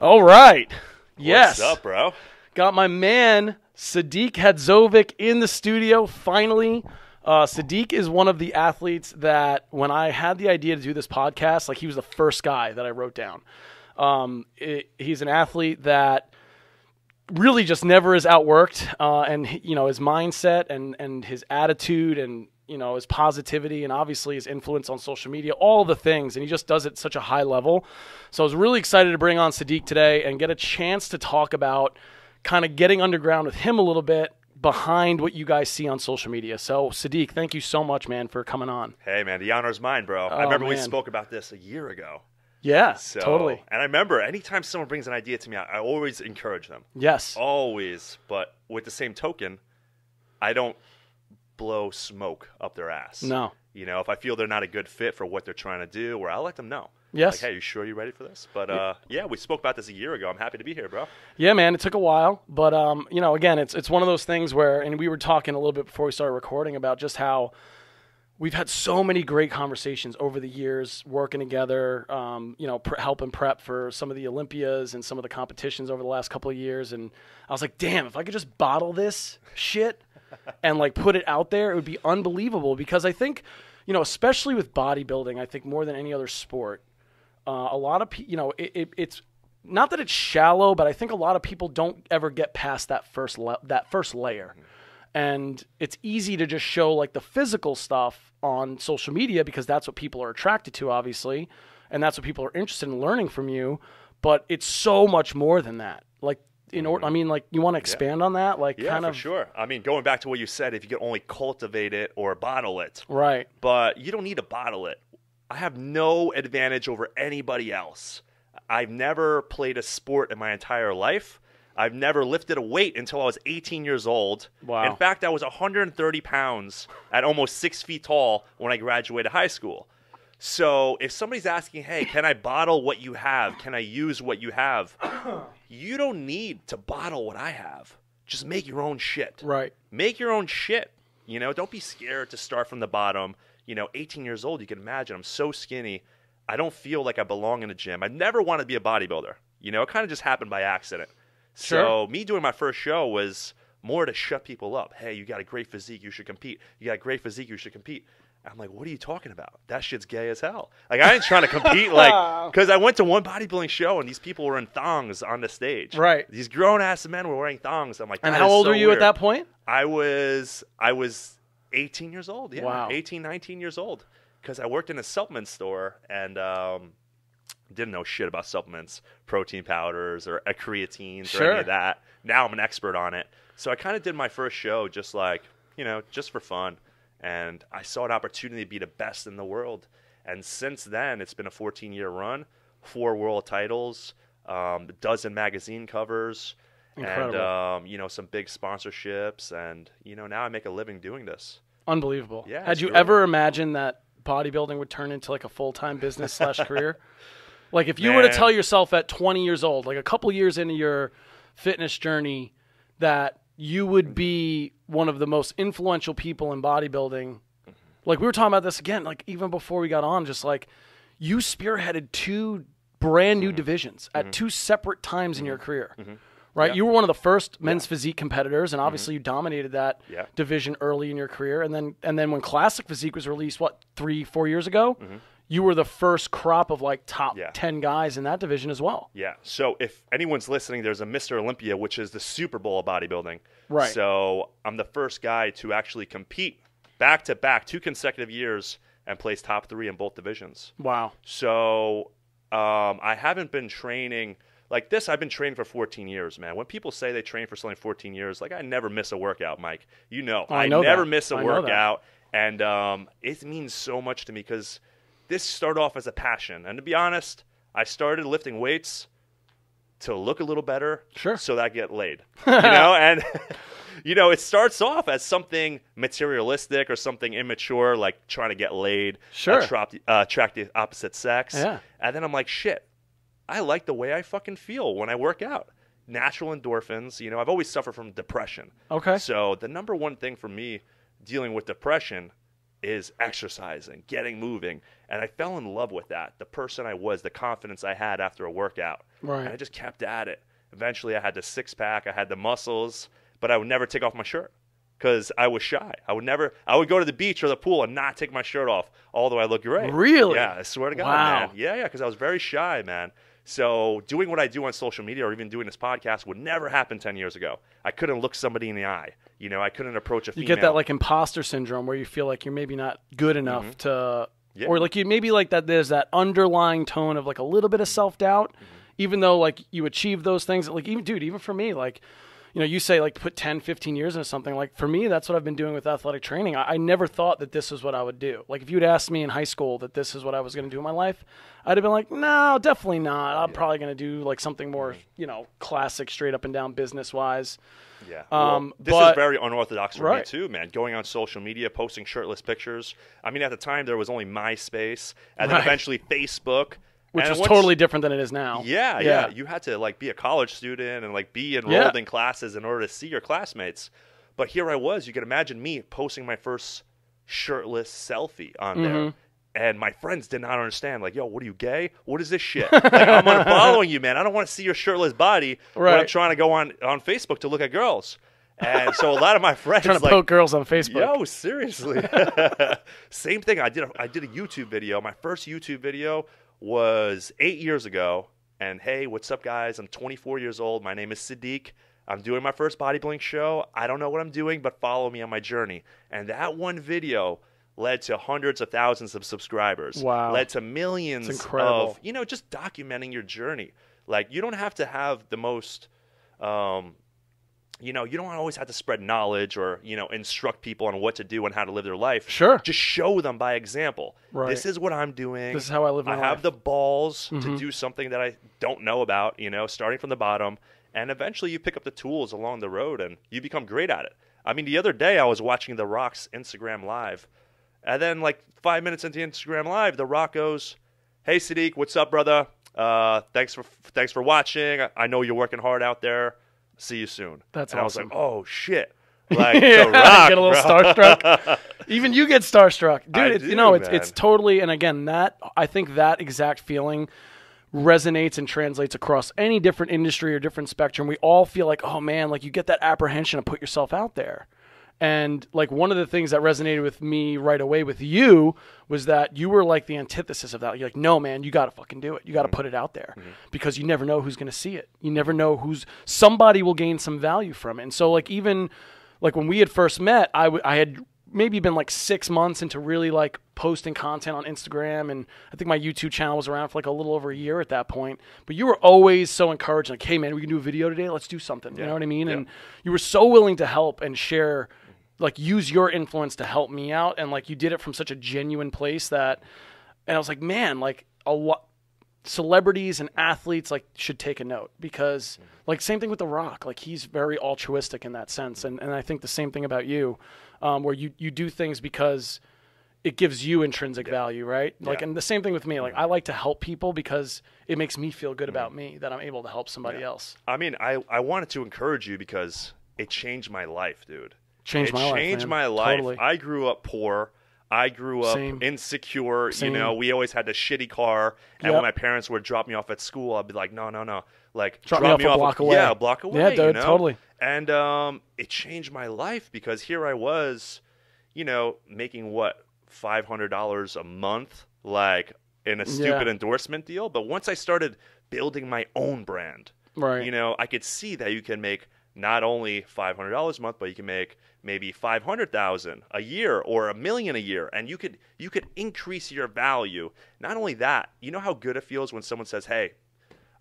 All right. Yes. What's up, bro? Got my man, Sadik Hadzovic, in the studio, finally. Sadik is one of the athletes that, when I had the idea to do this podcast, like, he was the first guy that I wrote down. He's an athlete that really just never is outworked, and, you know, his mindset and his attitude and, you know, his positivity and obviously his influence on social media, all the things, and he just does it at such a high level. So I was really excited to bring on Sadik today and get a chance to talk about kind of getting underground with him a little bit behind what you guys see on social media. So Sadik, thank you so much, man, for coming on. Hey, man, the honor's mine, bro. I remember we spoke about this a year ago. Yeah, totally. And I remember anytime someone brings an idea to me, I always encourage them. Yes. Always. But with the same token, I don't blow smoke up their ass. No. You know, if I feel they're not a good fit for what they're trying to do, or I'll let them know. Yes. Like, hey, you sure you're ready for this? But yeah, we spoke about this a year ago. I'm happy to be here, bro. Yeah, man, it took a while, but you know, again, it's one of those things where, and we were talking a little bit before we started recording about just how we've had so many great conversations over the years working together, you know, helping prep for some of the Olympias and some of the competitions over the last couple of years. And I was like, damn, if I could just bottle this shit and like put it out there, it would be unbelievable. Because I think, you know, especially with bodybuilding, I think more than any other sport, a lot of people, you know, it's not that it's shallow, but I think a lot of people don't ever get past that first layer. And it's easy to just show like the physical stuff on social media because that's what people are attracted to, obviously. And that's what people are interested in learning from you. But it's so much more than that. Like, I mean, like, you want to expand on that? Like, yeah, for sure. I mean, going back to what you said, if you could only cultivate it or bottle it. Right. But you don't need to bottle it. I have no advantage over anybody else. I've never played a sport in my entire life. I've never lifted a weight until I was 18 years old. Wow. In fact, I was 130 pounds at almost 6 feet tall when I graduated high school. So if somebody's asking, hey, can I bottle what you have? Can I use what you have? You don't need to bottle what I have. Just make your own shit. Right. Make your own shit. You know, don't be scared to start from the bottom. You know, 18 years old, you can imagine I'm so skinny. I don't feel like I belong in a gym. I never wanted to be a bodybuilder. You know, it kind of just happened by accident. Sure. So me doing my first show was more to shut people up. Hey, you got a great physique, you should compete. You got a great physique, you should compete. I'm like, what are you talking about? That shit's gay as hell. Like, I ain't trying to compete, like, because I went to one bodybuilding show and these people were in thongs on the stage. Right. These grown-ass men were wearing thongs. I'm like, and how old were you at that point? I was 18 years old. Yeah. Wow. 18, 19 years old. Because I worked in a supplement store and didn't know shit about supplements, protein powders or creatines or any of that. Now I'm an expert on it. So I kind of did my first show just like, you know, just for fun. And I saw an opportunity to be the best in the world. And since then, it's been a 14-year run, 4 world titles, a dozen magazine covers, Incredible. and, you know, some big sponsorships. And, you know, now I make a living doing this. Unbelievable. Yeah, Had you ever imagined that bodybuilding would turn into like a full-time business / career? Like, if you were to tell yourself at 20 years old, like a couple years into your fitness journey, that you would be one of the most influential people in bodybuilding. Like, we were talking about this again, like even before we got on, just like you spearheaded 2 brand new divisions at 2 separate times in your career. Right? Yeah. You were one of the first men's physique competitors, and obviously you dominated that division early in your career. And then when Classic Physique was released, 3-4 years ago, you were the first crop of like top 10 guys in that division as well. Yeah. So if anyone's listening, there's a Mr. Olympia, which is the Super Bowl of bodybuilding. Right. So I'm the first guy to actually compete back-to-back 2 consecutive years and place top 3 in both divisions. Wow. So I haven't been training like this. I've been training for 14 years, man. When people say they train for something 14 years, like I never miss a workout, Mike. You know, I never miss a workout. And it means so much to me because this started off as a passion. And to be honest, I started lifting weights to look a little better so that I get laid. You know, and you know, it starts off as something materialistic or something immature, like trying to get laid, attract the opposite sex. Yeah. And then I'm like, shit, I like the way I fucking feel when I work out. Natural endorphins. You know, I've always suffered from depression. Okay. So the number one thing for me dealing with depression is exercising, getting moving. And I fell in love with that, the person I was, the confidence I had after a workout. Right. And I just kept at it. Eventually, I had the six-pack, I had the muscles, but I would never take off my shirt because I was shy. I would go to the beach or the pool and not take my shirt off, although I look great. Really? Yeah, I swear to God, wow. man. Yeah, because I was very shy, man. So doing what I do on social media or even doing this podcast would never happen 10 years ago. I couldn't look somebody in the eye. You know, I couldn't approach a female. You get that like imposter syndrome where you feel like you're maybe not good enough to, or like you maybe like that there's that underlying tone of like a little bit of self-doubt, even though like you achieve those things. Like even for me, like, you know, you say like put 10, 15 years into something. Like for me, that's what I've been doing with athletic training. I never thought that this is what I would do. Like if you'd asked me in high school that this is what I was going to do in my life, I'd have been like, no, definitely not. I'm probably going to do like something more, you know, classic, straight up and down business wise. Yeah. Well, this is very unorthodox for me too, man. Going on social media, posting shirtless pictures. I mean, at the time there was only MySpace and then eventually Facebook. Which is totally different than it is now. Yeah. You had to like be a college student and like be enrolled in classes in order to see your classmates. But here I was. You can imagine me posting my first shirtless selfie on there. And my friends did not understand. Like, yo, what are you, gay? What is this shit? Like, I'm unfollowing you, man. I don't want to see your shirtless body when I'm trying to go on Facebook to look at girls. And so a lot of my friends trying to poke girls on Facebook. Yo, seriously. Same thing. I did a YouTube video. My first YouTube video was 8 years ago. And hey, what's up, guys? I'm 24 years old. My name is Sadik. I'm doing my first bodybuilding show. I don't know what I'm doing, but follow me on my journey. And that one video led to hundreds of thousands of subscribers. Wow. Led to millions of, you know, just documenting your journey. Like, you don't have to have the most, you know, you don't always have to spread knowledge or, you know, instruct people on what to do and how to live their life. Sure. Just show them by example. Right. This is what I'm doing. This is how I live my life. I have the balls to do something that I don't know about, you know, starting from the bottom. And eventually you pick up the tools along the road and you become great at it. I mean, the other day I was watching The Rock's Instagram Live. And then like 5 minutes into Instagram Live, The Rock goes, "Hey, Sadik, what's up, brother? Thanks for watching. I know you're working hard out there. See you soon." That's and awesome. I was like, oh, shit. Like, The Rock, get a little starstruck. Even you get starstruck. Dude, you know, it's totally, and again, I think that exact feeling resonates and translates across any different industry or different spectrum. We all feel like, oh man, like you get that apprehension to put yourself out there. And like one of the things that resonated with me right away with you was that you were like the antithesis of that. You're like, no, man, you got to fucking do it. You got to put it out there because you never know who's going to see it. You never know somebody will gain some value from it. And so like even like when we had first met, I had maybe been like 6 months into really like posting content on Instagram. And I think my YouTube channel was around for like a little over a year at that point. But you were always so encouraging, like, hey man, we can do a video today. Let's do something. You know what I mean? And you were so willing to help and share, like use your influence to help me out. And like you did it from such a genuine place and I was like, man, like a lot celebrities and athletes like should take a note because like same thing with The Rock, like he's very altruistic in that sense. And I think the same thing about you, where you do things because it gives you intrinsic value, right? Like, and the same thing with me, like I like to help people because it makes me feel good about me that I'm able to help somebody else. I mean, I wanted to encourage you because it changed my life, dude. Changed my life. Totally. I grew up poor. I grew up insecure. You know, we always had the shitty car. And when my parents would drop me off at school, I'd be like, no. Like, drop me off a block away. Yeah, a block away. Yeah, dude, you know? Totally. And it changed my life because here I was, you know, making what, $500 a month, like in a stupid endorsement deal. But once I started building my own brand, you know, I could see that you can make not only $500 a month, but you can make maybe $500,000 a year or $1 million a year, and you could increase your value. Not only that, you know how good it feels when someone says, "Hey,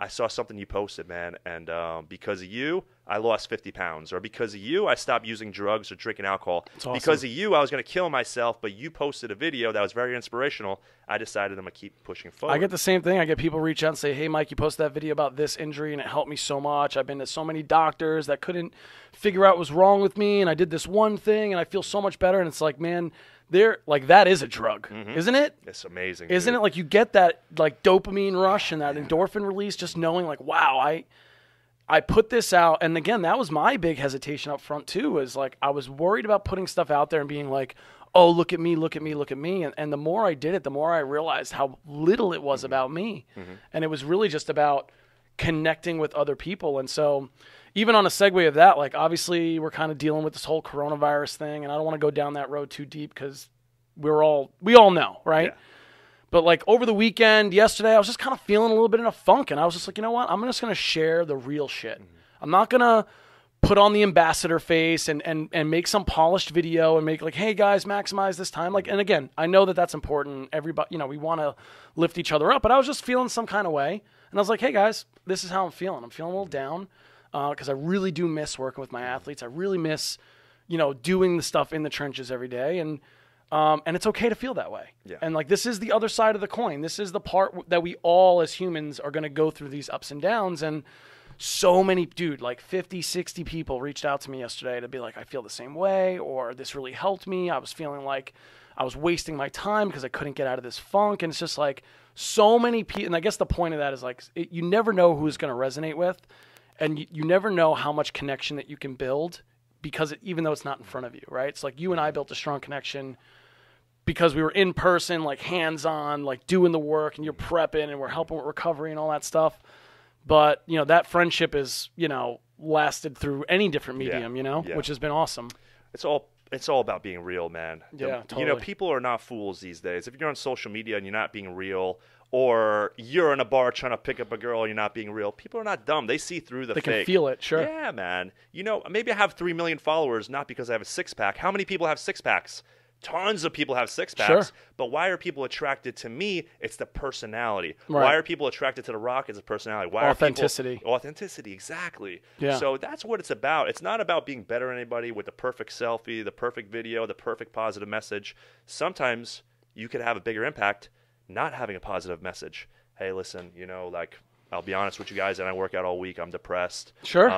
I saw something you posted, man, and because of you, I lost 50 pounds. Or because of you, I stopped using drugs or drinking alcohol. Awesome. Because of you, I was going to kill myself, but you posted a video that was very inspirational. I decided I'm going to keep pushing forward." I get the same thing. I get people reach out and say, "Hey, Mike, you posted that video about this injury, and it helped me so much. I've been to so many doctors that couldn't figure out what was wrong with me, and I did this one thing, and I feel so much better." And it's like, man, that is a drug, isn't it? It's amazing, isn't dude. it? Like you get that like dopamine rush and that endorphin release just knowing like, wow, I put this out. And again, that was my big hesitation up front too, is like I was worried about putting stuff out there and being like, oh, look at me, look at me, look at me. And the more I did it, the more I realized how little it was about me. And it was really just about connecting with other people. And so even on a segue of that, like obviously we're kind of dealing with this whole coronavirus thing, and I don't want to go down that road too deep because we all know, right? Yeah. But like over the weekend, yesterday, I was just kind of feeling a little bit in a funk, and I was just like, you know what? I'm just going to share the real shit. I'm not going to put on the ambassador face and make some polished video and make like, hey guys, maximize this time. Like, and again, I know that that's important. Everybody, you know, we want to lift each other up, but I was just feeling some kind of way. And I was like, hey guys, this is how I'm feeling. I'm feeling a little down because I really do miss working with my athletes. I really miss, you know, doing the stuff in the trenches every day. And it's okay to feel that way. Yeah. And like, this is the other side of the coin. This is the part that we all as humans are going to go through these ups and downs. And so many, like 50, 60 people reached out to me yesterday to be like, I feel the same way, or this really helped me. I was feeling like I was wasting my time because I couldn't get out of this funk. And it's just like so many people. And I guess the point of that is like, you never know who's going to resonate with, and you never know how much connection that you can build because even though it's not in front of you, right? It's like you and I built a strong connection because we were in person, like hands-on, like doing the work, and you're prepping and we're helping with recovery and all that stuff. But, you know, that friendship is, you know, lasted through any different medium, you know, which has been awesome. It's all about being real, man. Yeah, totally. You know, people are not fools these days. If you're on social media and you're not being real, or you're in a bar trying to pick up a girl and you're not being real, people are not dumb. They see through the fake. They can feel it, sure. Yeah, man. You know, maybe I have 3 million followers not because I have a six-pack. How many people have six-packs? Tons of people have six-packs, but why are people attracted to me? It's the personality. Right. Why are people attracted to The Rock? It's the personality. Why authenticity. Authenticity, exactly. Yeah. So that's what it's about. It's not about being better than anybody with the perfect selfie, the perfect video, the perfect positive message. Sometimes you could have a bigger impact not having a positive message. Hey, listen, you know, like, I'll be honest with you guys, and I work out all week. I'm depressed. Sure.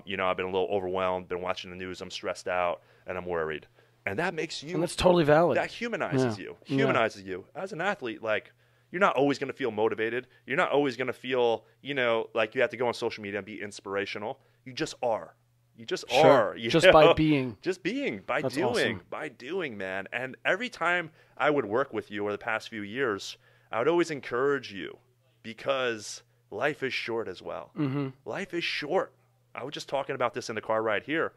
You know, I've been a little overwhelmed, been watching the news. I'm stressed out, and I'm worried. And that makes you... And that's totally valid. That humanizes you. Humanizes you. As an athlete, like, you're not always going to feel motivated. You're not always going to feel, you know, like you have to go on social media and be inspirational. You just are. You just are. You just know? By being. Just being. By that's doing. Awesome. By doing, man. And every time I would work with you over the past few years, I would always encourage you because life is short as well. Mm-hmm. Life is short. I was just talking about this in the car ride here.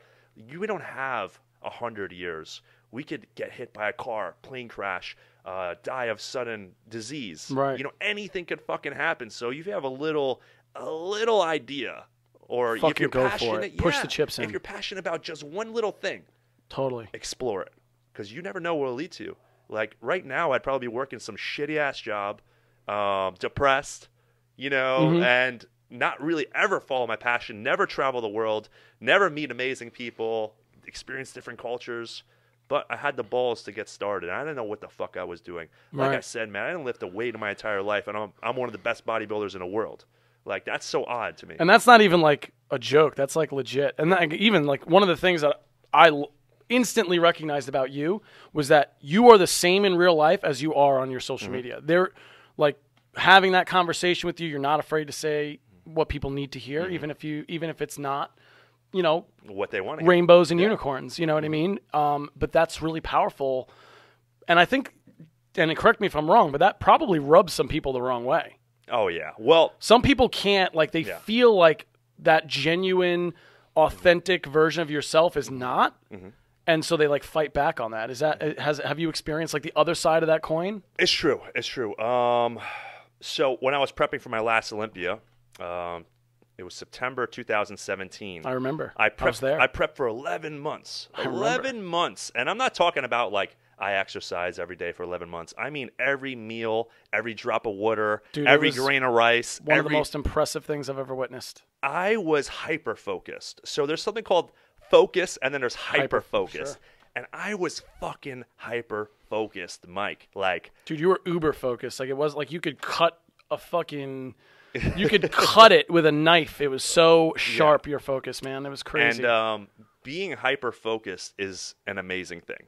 We don't have 100 years. We could get hit by a car, plane crash, die of sudden disease. Right. You know, anything could fucking happen. So if you have a little idea, or fucking if you're go passionate, for it. Push the chips in. If you're passionate about just one little thing, totally explore it, because you never know where it'll lead to. Like right now, I'd probably be working some shitty ass job, depressed, you know, and not really ever follow my passion, never travel the world, never meet amazing people, experience different cultures. But I had the balls to get started. I didn't know what the fuck I was doing. Like I said, man, I didn't lift a weight in my entire life, and I'm one of the best bodybuilders in the world. Like, that's so odd to me. And that's not even like a joke. That's like legit. And that, even like one of the things that I instantly recognized about you was that you are the same in real life as you are on your social media. They're like having that conversation with you. You're not afraid to say what people need to hear, even if it's not, you know, what they want, rainbows and unicorns, you know what I mean? But that's really powerful. And I think, and correct me if I'm wrong, but that probably rubs some people the wrong way. Oh yeah. Well, some people can't, like, they feel like that genuine, authentic version of yourself is not. And so they like fight back on that. Have you experienced like the other side of that coin? It's true. So when I was prepping for my last Olympia, it was September 2017. I remember. I was there. I prepped for 11 months. 11 months. And I'm not talking about like I exercise every day for 11 months. I mean every meal, every drop of water, every grain of rice. One of the most impressive things I've ever witnessed. I was hyper-focused. So there's something called focus, and then there's hyper-focus. Sure. And I was fucking hyper-focused, Mike. Like, dude, you were uber-focused. Like, it was like you could cut a fucking... You could cut it with a knife. It was so sharp, your focus, man. It was crazy. And being hyper-focused is an amazing thing.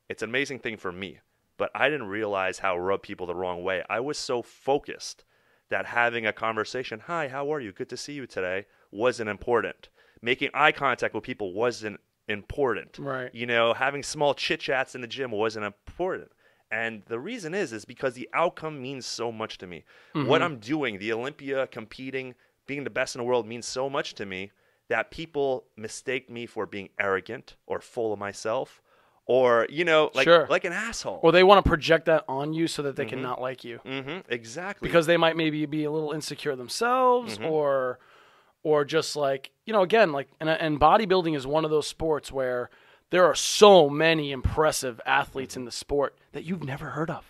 It's an amazing thing for me. But I didn't realize how it rubbed people the wrong way. I was so focused that having a conversation, hi, how are you? Good to see you today, wasn't important. Making eye contact with people wasn't important. Right. You know, having small chit-chats in the gym wasn't important. And the reason is because the outcome means so much to me. What I'm doing, the Olympia, competing, being the best in the world means so much to me that people mistake me for being arrogant or full of myself or, you know, like an asshole. Or they want to project that on you so that they can not like you. Exactly. Because they might maybe be a little insecure themselves or just like, you know, again, like, and bodybuilding is one of those sports where there are so many impressive athletes in the sport that you've never heard of,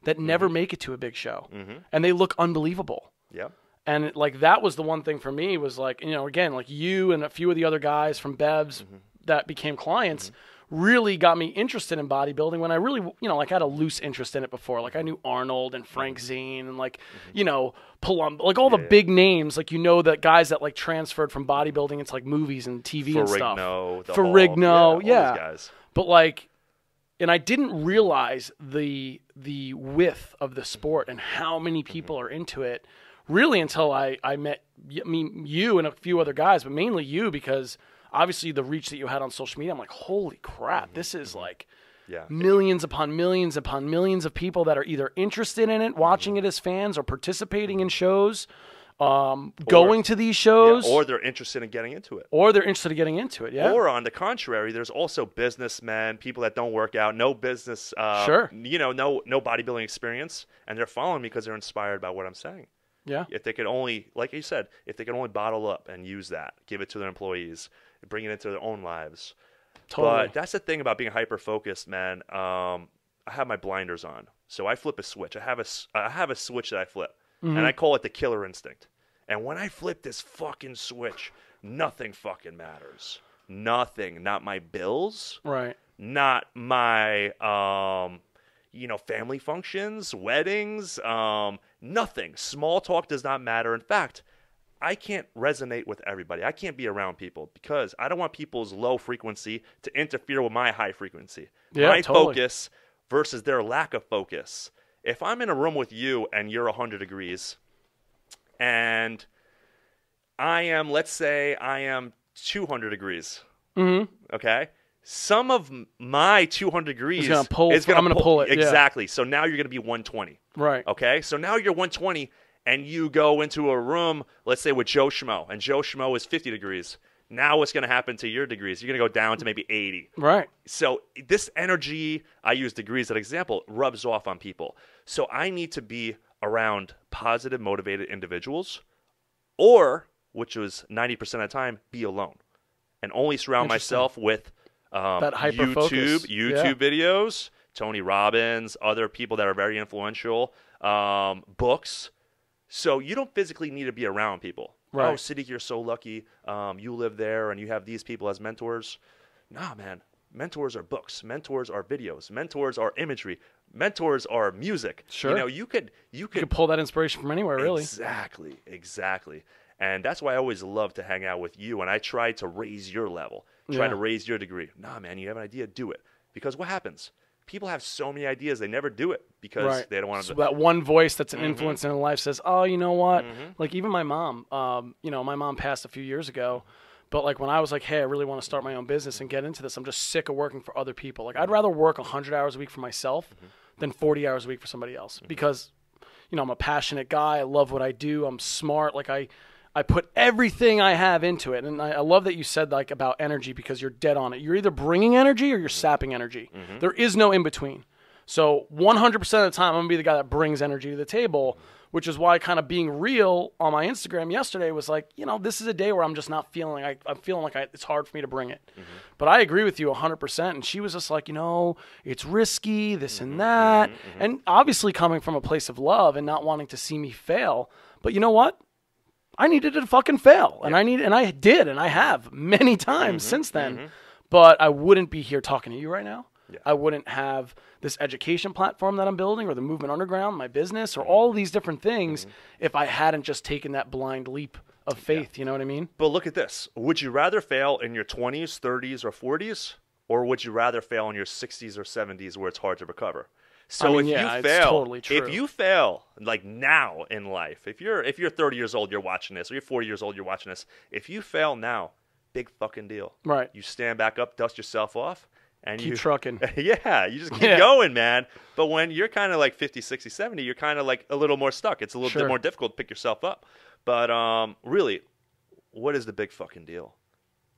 that never make it to a big show, and they look unbelievable. Yeah. And like that was the one thing for me was like, you know, again, like you and a few of the other guys from Bev's that became clients really got me interested in bodybuilding when I really, you know, like had a loose interest in it before. Like I knew Arnold and Frank Zane and like, you know, Palumbo, like all the big names, like, you know, that guys that like transferred from bodybuilding into like movies and TV and stuff. Ferrigno, yeah. All these guys. But like, and I didn't realize the width of the sport and how many people are into it really until I met you and a few other guys, but mainly you because obviously the reach that you had on social media, I'm like, holy crap, this is like millions upon millions upon millions of people that are either interested in it, watching it as fans, or participating in shows, going to these shows. Or they're interested in getting into it. Or on the contrary, there's also businessmen, people that don't work out, no business, you know, no bodybuilding experience, and they're following me because they're inspired by what I'm saying. Yeah. If they could only, like you said, if they could only bottle up and use that, give it to their employees, bring it into their own lives. Totally. But that's the thing about being hyper-focused, man. I have my blinders on. So I flip a switch. I have a switch that I flip. And I call it the killer instinct. And when I flip this fucking switch, nothing fucking matters. Nothing. Not my bills. Right. Not my, you know, family functions, weddings, nothing. Small talk does not matter. In fact, I can't resonate with everybody. I can't be around people because I don't want people's low frequency to interfere with my high frequency. My focus versus their lack of focus. If I'm in a room with you and you're 100 degrees and I am, let's say I am 200 degrees, okay? Some of my 200 degrees I'm going to pull it. Exactly. So now you're going to be 120. Right. Okay? So now you're 120 and you go into a room, let's say with Joe Schmo, and Joe Schmo is 50 degrees. Now what's going to happen to your degrees? You're going to go down to maybe 80. Right. So this energy, I use degrees as an example, rubs off on people. So I need to be around positive, motivated individuals or, which was 90% of the time, be alone. And only surround myself with that hyper-focus. YouTube videos, Tony Robbins, other people that are very influential, books. So you don't physically need to be around people. Right. Oh, Sadik, you're so lucky. You live there and you have these people as mentors. Nah, man. Mentors are books. Mentors are videos. Mentors are imagery. Mentors are music. Sure. You know, you could pull that inspiration from anywhere, really. Exactly. And that's why I always love to hang out with you. And I try to raise your level, try to raise your degree. Nah, man, you have an idea, do it. Because what happens? People have so many ideas, they never do it because they don't want to. So that one voice that's an influence in their life says, oh, you know what? Like even my mom, you know, my mom passed a few years ago. But like when I was like, hey, I really want to start my own business and get into this, I'm just sick of working for other people. Like I'd rather work 100 hours a week for myself than 40 hours a week for somebody else because, you know, I'm a passionate guy. I love what I do. I'm smart. Like I put everything I have into it. And I love that you said like about energy because you're dead on it. You're either bringing energy or you're sapping energy. There is no in between. So 100% of the time, I'm going to be the guy that brings energy to the table, which is why kind of being real on my Instagram yesterday was like, you know, this is a day where I'm just not feeling like I'm feeling like it's hard for me to bring it. But I agree with you 100%. And she was just like, you know, it's risky, this and that. And obviously coming from a place of love and not wanting to see me fail. But you know what? I needed to fucking fail. And I did, and I have many times since then. But I wouldn't be here talking to you right now. I wouldn't have this education platform that I'm building or the Movement Underground, my business, or all these different things if I hadn't just taken that blind leap of faith. You know what I mean? But look at this. Would you rather fail in your 20s, 30s, or 40s? Or would you rather fail in your 60s or 70s where it's hard to recover? So if you fail, totally true. If you fail like now in life, if you're 30 years old, you're watching this, or you're 40 years old, you're watching this. If you fail now, big fucking deal. Right. You stand back up, dust yourself off, and keep trucking. Yeah, you just keep going, man. But when you're kind of like 50, 60, 70, you're kind of like a little more stuck. It's a little bit more difficult to pick yourself up. But really, what is the big fucking deal?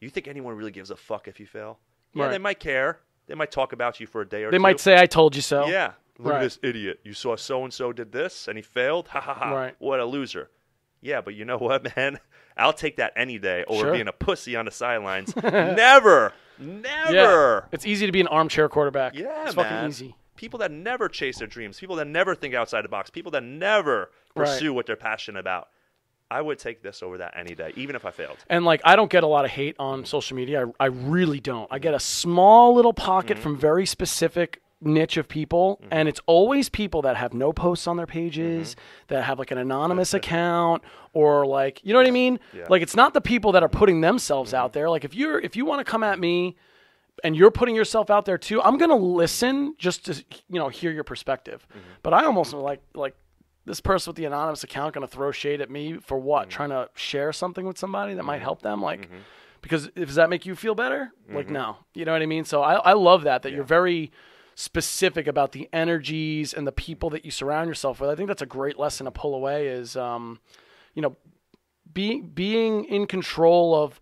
You think anyone really gives a fuck if you fail? Yeah, they might care. They might talk about you for a day or two. They might say, I told you so. Yeah. Look at this idiot. You saw so-and-so did this, and he failed? Ha, ha, ha. Right. What a loser. Yeah, but you know what, man? I'll take that any day over being a pussy on the sidelines. Never. Yeah. It's easy to be an armchair quarterback. Yeah, it's man. fucking easy. People that never chase their dreams, people that never think outside the box, people that never pursue what they're passionate about. I would take this over that any day, even if I failed. And, like, I don't get a lot of hate on social media. I really don't. I get a small little pocket from very specific niche of people, and it's always people that have no posts on their pages, that have, like, an anonymous account, or, like, you know what I mean? Yeah. Like, it's not the people that are putting themselves out there. Like, if you want to come at me and you're putting yourself out there too, I'm going to listen just to, hear your perspective. But I almost like this person with the anonymous account going to throw shade at me for what? Trying to share something with somebody that might help them? Like, because does that make you feel better? Like, no. You know what I mean? So I love that you're very specific about the energies and the people that you surround yourself with. I think that's a great lesson to pull away is, being in control of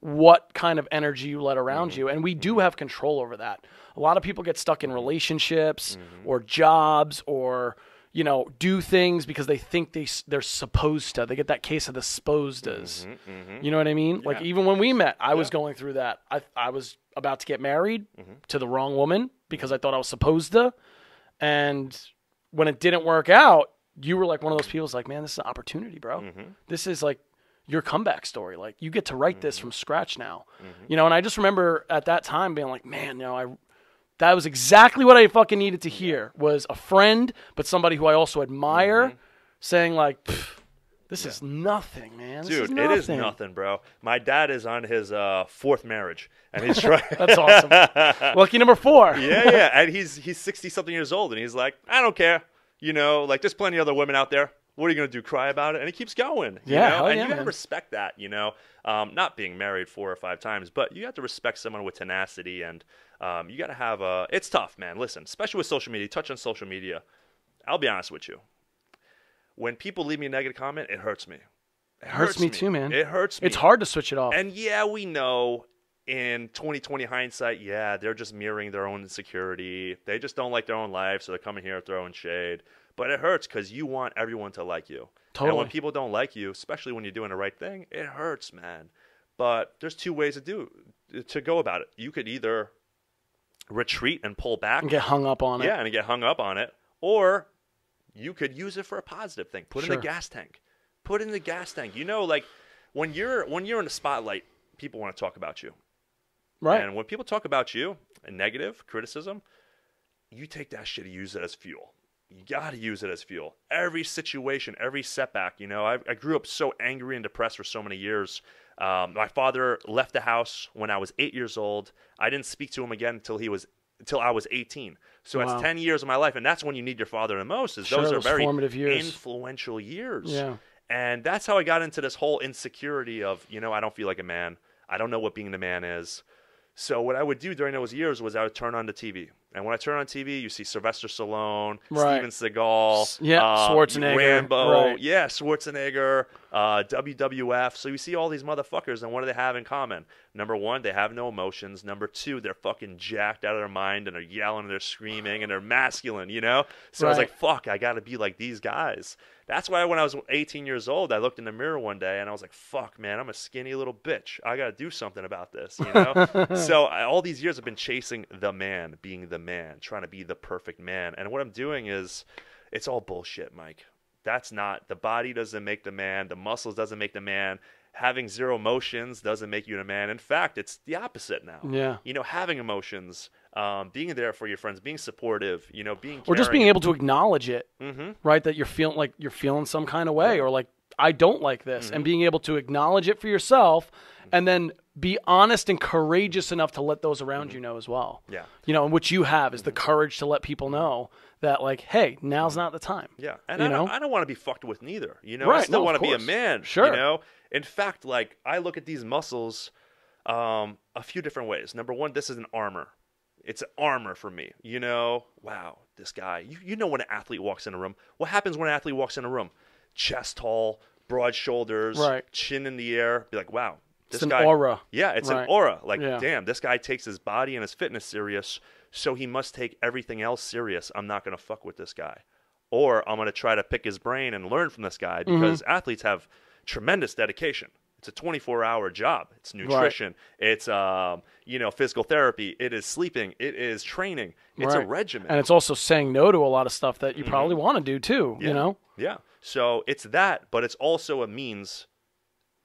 what kind of energy you let around you. And we do have control over that. A lot of people get stuck in relationships or jobs or, do things because they think they're supposed to. They get that case of the supposed-as. You know what I mean? Yeah. Like, even when we met, I was going through that. I was about to get married to the wrong woman because I thought I was supposed to. And when it didn't work out, you were like one of those people who's like, man, this is an opportunity, bro. This is like your comeback story. Like, you get to write this from scratch now. And I just remember at that time being like, man, that was exactly what I fucking needed to hear, was a friend, but somebody who I also admire, saying like, this is nothing, man. Dude, it is nothing, bro. My dad is on his fourth marriage, and he's trying. That's awesome. Lucky number 4. Yeah. And he's 60-something years old, and he's like, I don't care. Like, there's plenty of other women out there. What are you going to do, cry about it? And he keeps going. And you got to respect that, not being married 4 or 5 times, but you have to respect someone with tenacity, and you got to have it's tough, man. Listen, especially with social media, touch on social media. I'll be honest with you. When people leave me a negative comment, it hurts me. It hurts me too, man. It hurts me. It's hard to switch it off. And yeah, we know in 2020 hindsight, they're just mirroring their own insecurity. They just don't like their own life, so they're coming here throwing shade. But it hurts because you want everyone to like you. Totally. And when people don't like you, especially when you're doing the right thing, it hurts, man. But there's 2 ways to go about it. You could either retreat and pull back. And get hung up on it. Yeah, and get hung up on it. Or you could use it for a positive thing. Put in the gas tank. Put in the gas tank. Like, when you're in the spotlight, people want to talk about you. Right. And when people talk about you, and negative criticism, you take that shit and use it as fuel. You got to use it as fuel. Every situation, every setback, I grew up so angry and depressed for so many years. My father left the house when I was 8 years old. I didn't speak to him again until I was 18. So that's 10 years of my life, and that's when you need your father the most. Those are very formative years. Influential years. Yeah. And that's how I got into this whole insecurity of, I don't feel like a man. I don't know what being the man is. So what I would do during those years was I would turn on the TV. And when I turn on TV, you see Sylvester Stallone, Steven Seagal, Schwarzenegger, Rambo, Schwarzenegger, WWF. So you see all these motherfuckers, and what do they have in common? Number 1, they have no emotions. Number 2, they're fucking jacked out of their mind, and they're yelling, and they're screaming, and they're masculine, So I was like, fuck, I got to be like these guys. That's why when I was 18 years old, I looked in the mirror one day, and I was like, fuck, man, I'm a skinny little bitch. I got to do something about this, So all these years I've been chasing the man, being the man, trying to be the perfect man. And what I'm doing is, it's all bullshit, Mike. That's not, the body doesn't make the man, the muscles doesn't make the man, having 0 emotions doesn't make you a man. In fact, it's the opposite now. Yeah. Having emotions, being there for your friends, being supportive, being caring. Or just being able to acknowledge it, right? That you're feeling some kind of way, or like, I don't like this, and being able to acknowledge it for yourself, and then be honest and courageous enough to let those around you know as well. Yeah. And what you have is the courage to let people know that, like, hey, now's not the time. Yeah. And I don't want to be fucked with neither. Right. I still want to be a man. Sure. In fact, like, I look at these muscles, A few different ways. Number one, this is an armor. It's an armor for me. You know, wow, this guy. You know when an athlete walks in a room. What happens when an athlete walks in a room? Chest tall, broad shoulders, chin in the air. Be like, wow, this guy. It's an aura. Yeah, it's an aura. Like, damn, this guy takes his body and his fitness serious, so he must take everything else serious. I'm not going to fuck with this guy. Or I'm going to try to pick his brain and learn from this guy, because athletes have tremendous dedication. It's a 24-hour job. It's nutrition. It's physical therapy. It is sleeping. It is training. It's a regimen. And it's also saying no to a lot of stuff that you probably want to do too, you know? Yeah. So it's that, but it's also a means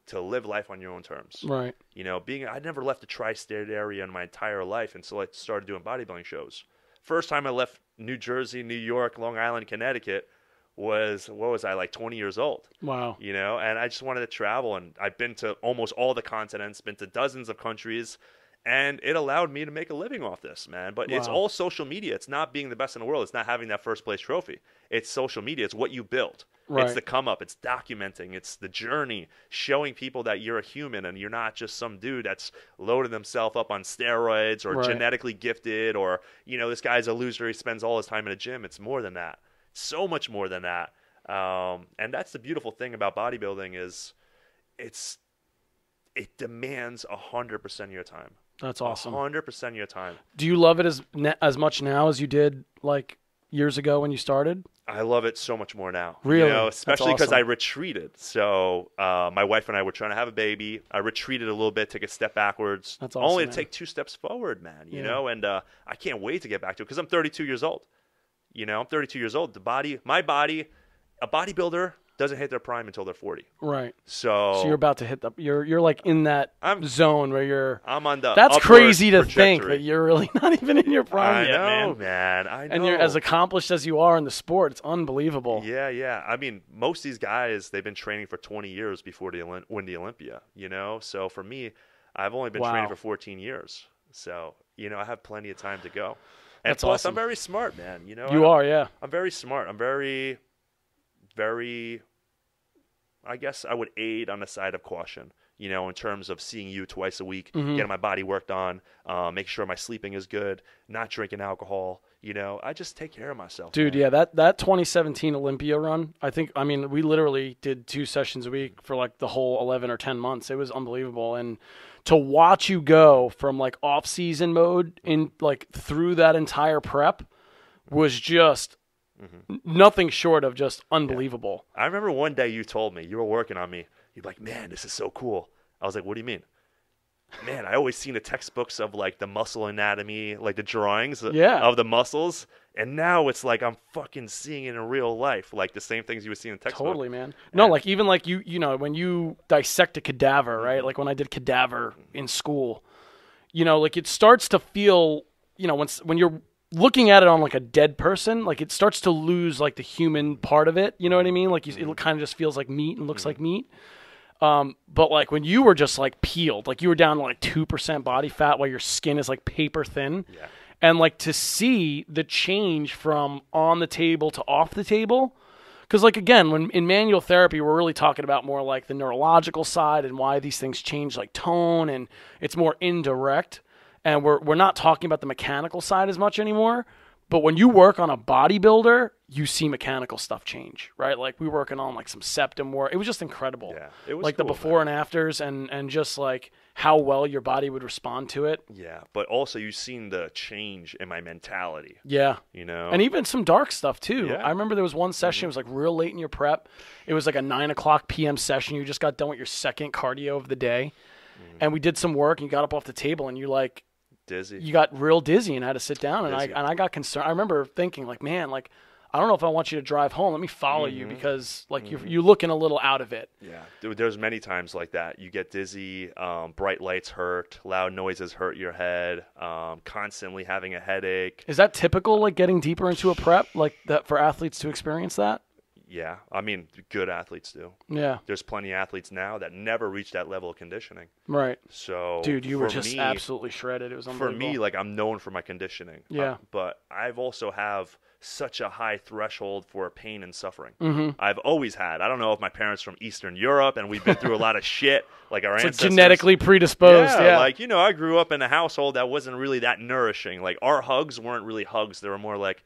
to live life on your own terms. Right. You know, I never left the tri-state area in my entire life until I started doing bodybuilding shows. First time I left New Jersey, New York, Long Island, Connecticut was, what was I, like 20 years old? Wow. You know, and I just wanted to travel, and I've been to almost all the continents, been to dozens of countries, and it allowed me to make a living off this, man. But it's all social media. It's not being the best in the world. It's not having that first place trophy. It's social media. It's what you built. Right. It's the come up. It's documenting. It's the journey, showing people that you're a human and you're not just some dude that's loaded himself up on steroids or genetically gifted, or, you know, this guy's a loser. He spends all his time in a gym. It's more than that. So much more than that. And that's the beautiful thing about bodybuilding is it demands 100% of your time. That's awesome. 100% of your time. Do you love it as much now as you did like years ago when you started? I love it so much more now. Really? You know, especially because I retreated. So my wife and I were trying to have a baby. I retreated a little bit, took a step backwards. That's awesome, only to take 2 steps forward, man. You know, and I can't wait to get back to it because I'm 32 years old. You know, I'm 32 years old. My body, a bodybuilder doesn't hit their prime until they're 40. Right. So you're about to hit you're like in that zone where I'm on the That's crazy to trajectory. think that you're really not even in your prime yet, man. I know. And you're as accomplished as you are in the sport. It's unbelievable. Yeah. I mean, most of these guys, they've been training for 20 years before they win the Olympia, you know? So for me, I've only been training for 14 years. So, you know, I have plenty of time to go. And That's plus, awesome. I'm very smart, man. You know, I'm very smart. I'm very, very, I guess I would aid on the side of caution, you know, in terms of seeing you twice a week, getting my body worked on, making sure my sleeping is good, not drinking alcohol. You know, I just take care of myself. Dude, man. yeah, that 2017 Olympia run, I mean, we literally did 2 sessions a week for like the whole 11 or 10 months. It was unbelievable. And to watch you go from like off-season mode in like through that entire prep was just nothing short of just unbelievable. Yeah. I remember one day you told me, you were working on me. You're like, man, this is so cool. I was like, what do you mean? Man, I always seen the textbooks of like the muscle anatomy, like the drawings of the muscles. And now it's like I'm fucking seeing it in real life, like the same things you would see in the textbook. Totally, man. No, like even like you know, when you dissect a cadaver, right? Like when I did cadaver in school, you know, like it starts to feel, you know, when you're looking at it on like a dead person, like it starts to lose like the human part of it. You know what I mean? Like it kind of just feels like meat and looks like meat. But like when you were just like peeled, like you were down to like 2% body fat while your skin is like paper thin. Yeah. And like to see the change from on the table to off the table. Because like, again, when in manual therapy, we're really talking about more like the neurological side and why these things change like tone, and it's more indirect. And we're not talking about the mechanical side as much anymore. But when you work on a bodybuilder, you see mechanical stuff change, right? Like we were working on like some septum work. It was just incredible. Yeah, it was like cool, the before man. And afters, and just like how well your body would respond to it. Yeah, but also you've seen the change in my mentality. Yeah. You know? And even some dark stuff too. Yeah. I remember there was one session, it was like real late in your prep. It was like a 9:00 p.m. session. You just got done with your second cardio of the day. And we did some work and you got up off the table and you like dizzy. You got real dizzy and had to sit down, and I got concerned. I remember thinking like, man, like I don't know if I want you to drive home. Let me follow you because like you're looking a little out of it. Yeah, dude, there's many times like that. You get dizzy, bright lights hurt, loud noises hurt your head, constantly having a headache. Is that typical, like getting deeper into a prep like that for athletes to experience that? Yeah, I mean, good athletes do. Yeah. There's plenty of athletes now that never reach that level of conditioning. Right. So, dude, you were just absolutely shredded. It was unbelievable. For me, like, I'm known for my conditioning. Yeah. But I've also have such a high threshold for pain and suffering. Mm-hmm. I've always had. I don't know if my parents from Eastern Europe and we've been through a lot of shit, like our ancestors. Like genetically predisposed. Yeah. Like, you know, I grew up in a household that wasn't really that nourishing. Like, our hugs weren't really hugs. They were more like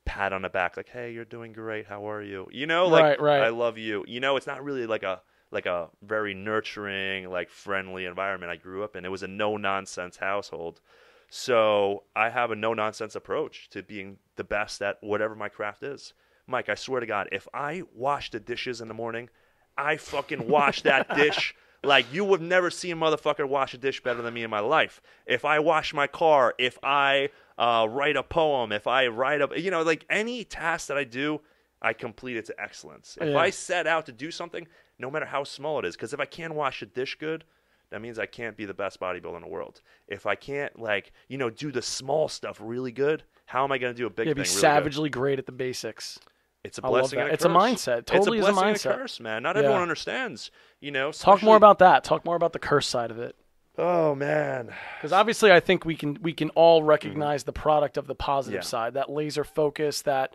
pat on the back, like, hey, you're doing great, how are you, you know, like, right. I love you, you know. It's not really like a very nurturing, like, friendly environment I grew up in. It was a no nonsense household. So I have a no nonsense approach to being the best at whatever my craft is. Mike, I swear to God, if I wash the dishes in the morning, I fucking wash that dish like you would never see a motherfucker wash a dish better than me in my life. If I wash my car, if I write a poem, if I write a, you know, like, any task that I do, I complete it to excellence. If I set out to do something, no matter how small it is, because if I can't wash a dish good, that means I can't be the best bodybuilder in the world. If I can't, like, you know, do the small stuff really good, how am I going to do a big thing really savagely great at the basics. It's a blessing and a curse. It's a mindset. Totally it's is a blessing mindset. And a curse, man. Not everyone understands, you know. Talk more about that. Talk more about the curse side of it. Oh, man. Because obviously I think we can all recognize the product of the positive side, that laser focus, that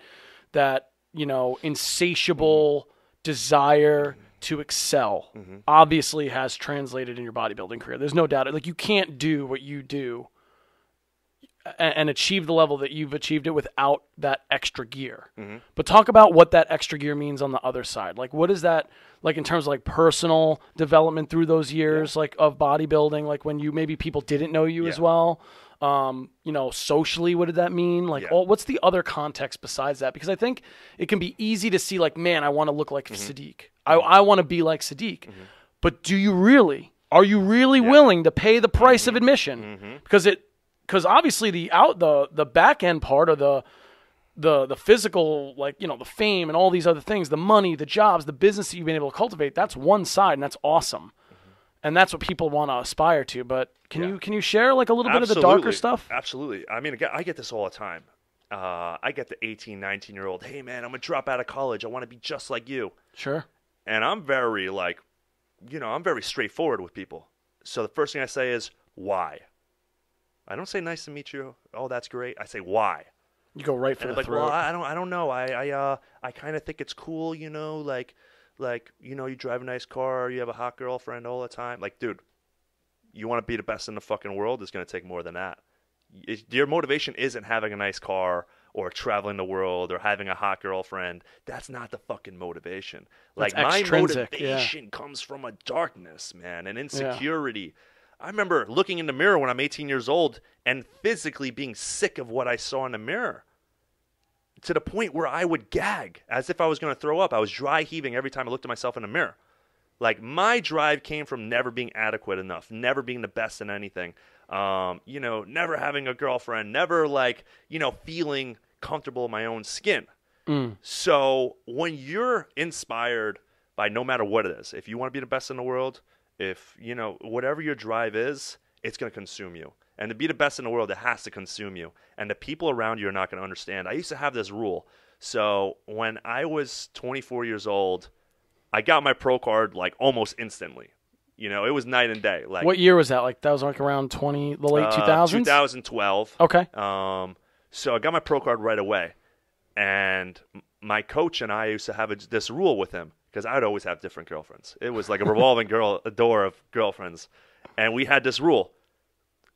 you know, insatiable desire to excel obviously has translated in your bodybuilding career. There's no doubt. Like, you can't do what you do and achieve the level that you've achieved it without that extra gear. But talk about what that extra gear means on the other side. Like, what is that, like, in terms of, like, personal development through those years, like, of bodybuilding, like, when you, maybe people didn't know you as well, you know, socially, what did that mean? Like, what's the other context besides that? Because I think it can be easy to see, like, man, I want to look like Sadik. I want to be like Sadik. But do you really? Are you really willing to pay the price of admission? Because obviously the back end part, or the physical, like, you know, the fame and all these other things, the money, the jobs, the business that you've been able to cultivate, that's one side, and that's awesome. And that's what people want to aspire to. But can you share, like, a little bit of the darker stuff? Absolutely. I mean, I get this all the time. I get the 18, 19-year-old, hey, man, I'm going to drop out of college. I want to be just like you. Sure. And I'm very, like, you know, I'm very straightforward with people. So the first thing I say is, why? I don't say nice to meet you. Oh, that's great. I say, why? You go right for the throat. Well, I don't know. I kind of think it's cool, you know, like, you know, you drive a nice car, you have a hot girlfriend all the time. Like, dude, you want to be the best in the fucking world, it's going to take more than that. Your motivation isn't having a nice car or traveling the world or having a hot girlfriend. That's not the fucking motivation. Like, my motivation comes from a darkness, man, an insecurity. I remember looking in the mirror when I'm 18 years old and physically being sick of what I saw in the mirror, to the point where I would gag as if I was going to throw up. I was dry heaving every time I looked at myself in the mirror. Like, my drive came from never being adequate enough, never being the best in anything. You know, never having a girlfriend, never, like, you know, feeling comfortable in my own skin. So when you're inspired by, no matter what it is, if you want to be the best in the world, if, you know, whatever your drive is, it's going to consume you. And to be the best in the world, it has to consume you. And the people around you are not going to understand. I used to have this rule. So when I was 24 years old, I got my pro card, like, almost instantly. You know, it was night and day. Like, what year was that? Like, that was like around the late 2000s? 2012. Okay. So I got my pro card right away. And my coach and I used to have this rule with him, because I'd always have different girlfriends. It was like a revolving door of girlfriends. And we had this rule.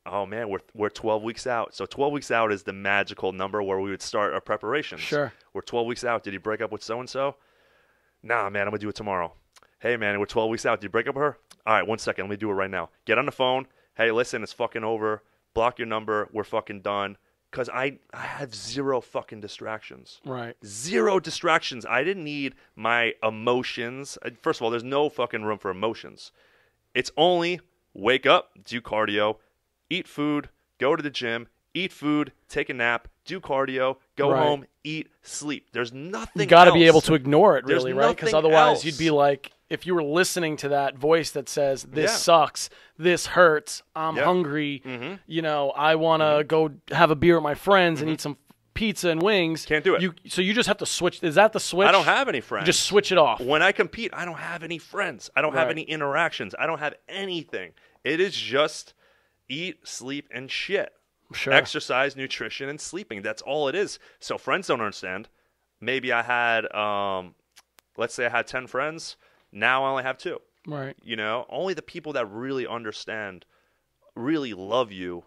Oh, man, we're 12 weeks out. So 12 weeks out is the magical number where we would start our preparations. Sure. We're 12 weeks out. Did you break up with so-and-so? Nah, man, I'm going to do it tomorrow. Hey, man, we're 12 weeks out. Did you break up with her? All right, 1 second. Let me do it right now. Get on the phone. Hey, listen, it's fucking over. Block your number. We're fucking done. Because I have zero fucking distractions. Right. Zero distractions. I didn't need my emotions. First of all, there's no fucking room for emotions. It's only wake up, do cardio, eat food, go to the gym, eat food, take a nap, do cardio, go home, eat, sleep. There's nothing else. You got to be able to ignore it, really, right? Because otherwise else. You'd be like, if you were listening to that voice that says, this sucks, this hurts, I'm hungry, you know, I want to go have a beer with my friends and eat some pizza and wings. Can't do it. So you just have to switch. Is that the switch? I don't have any friends. You just switch it off. When I compete, I don't have any friends. I don't have any interactions. I don't have anything. It is just eat, sleep, and shit. Sure. Exercise, nutrition, and sleeping. That's all it is. So friends don't understand. Maybe I had, let's say I had 10 friends. Now I only have 2. Right. You know, only the people that really understand, really love you,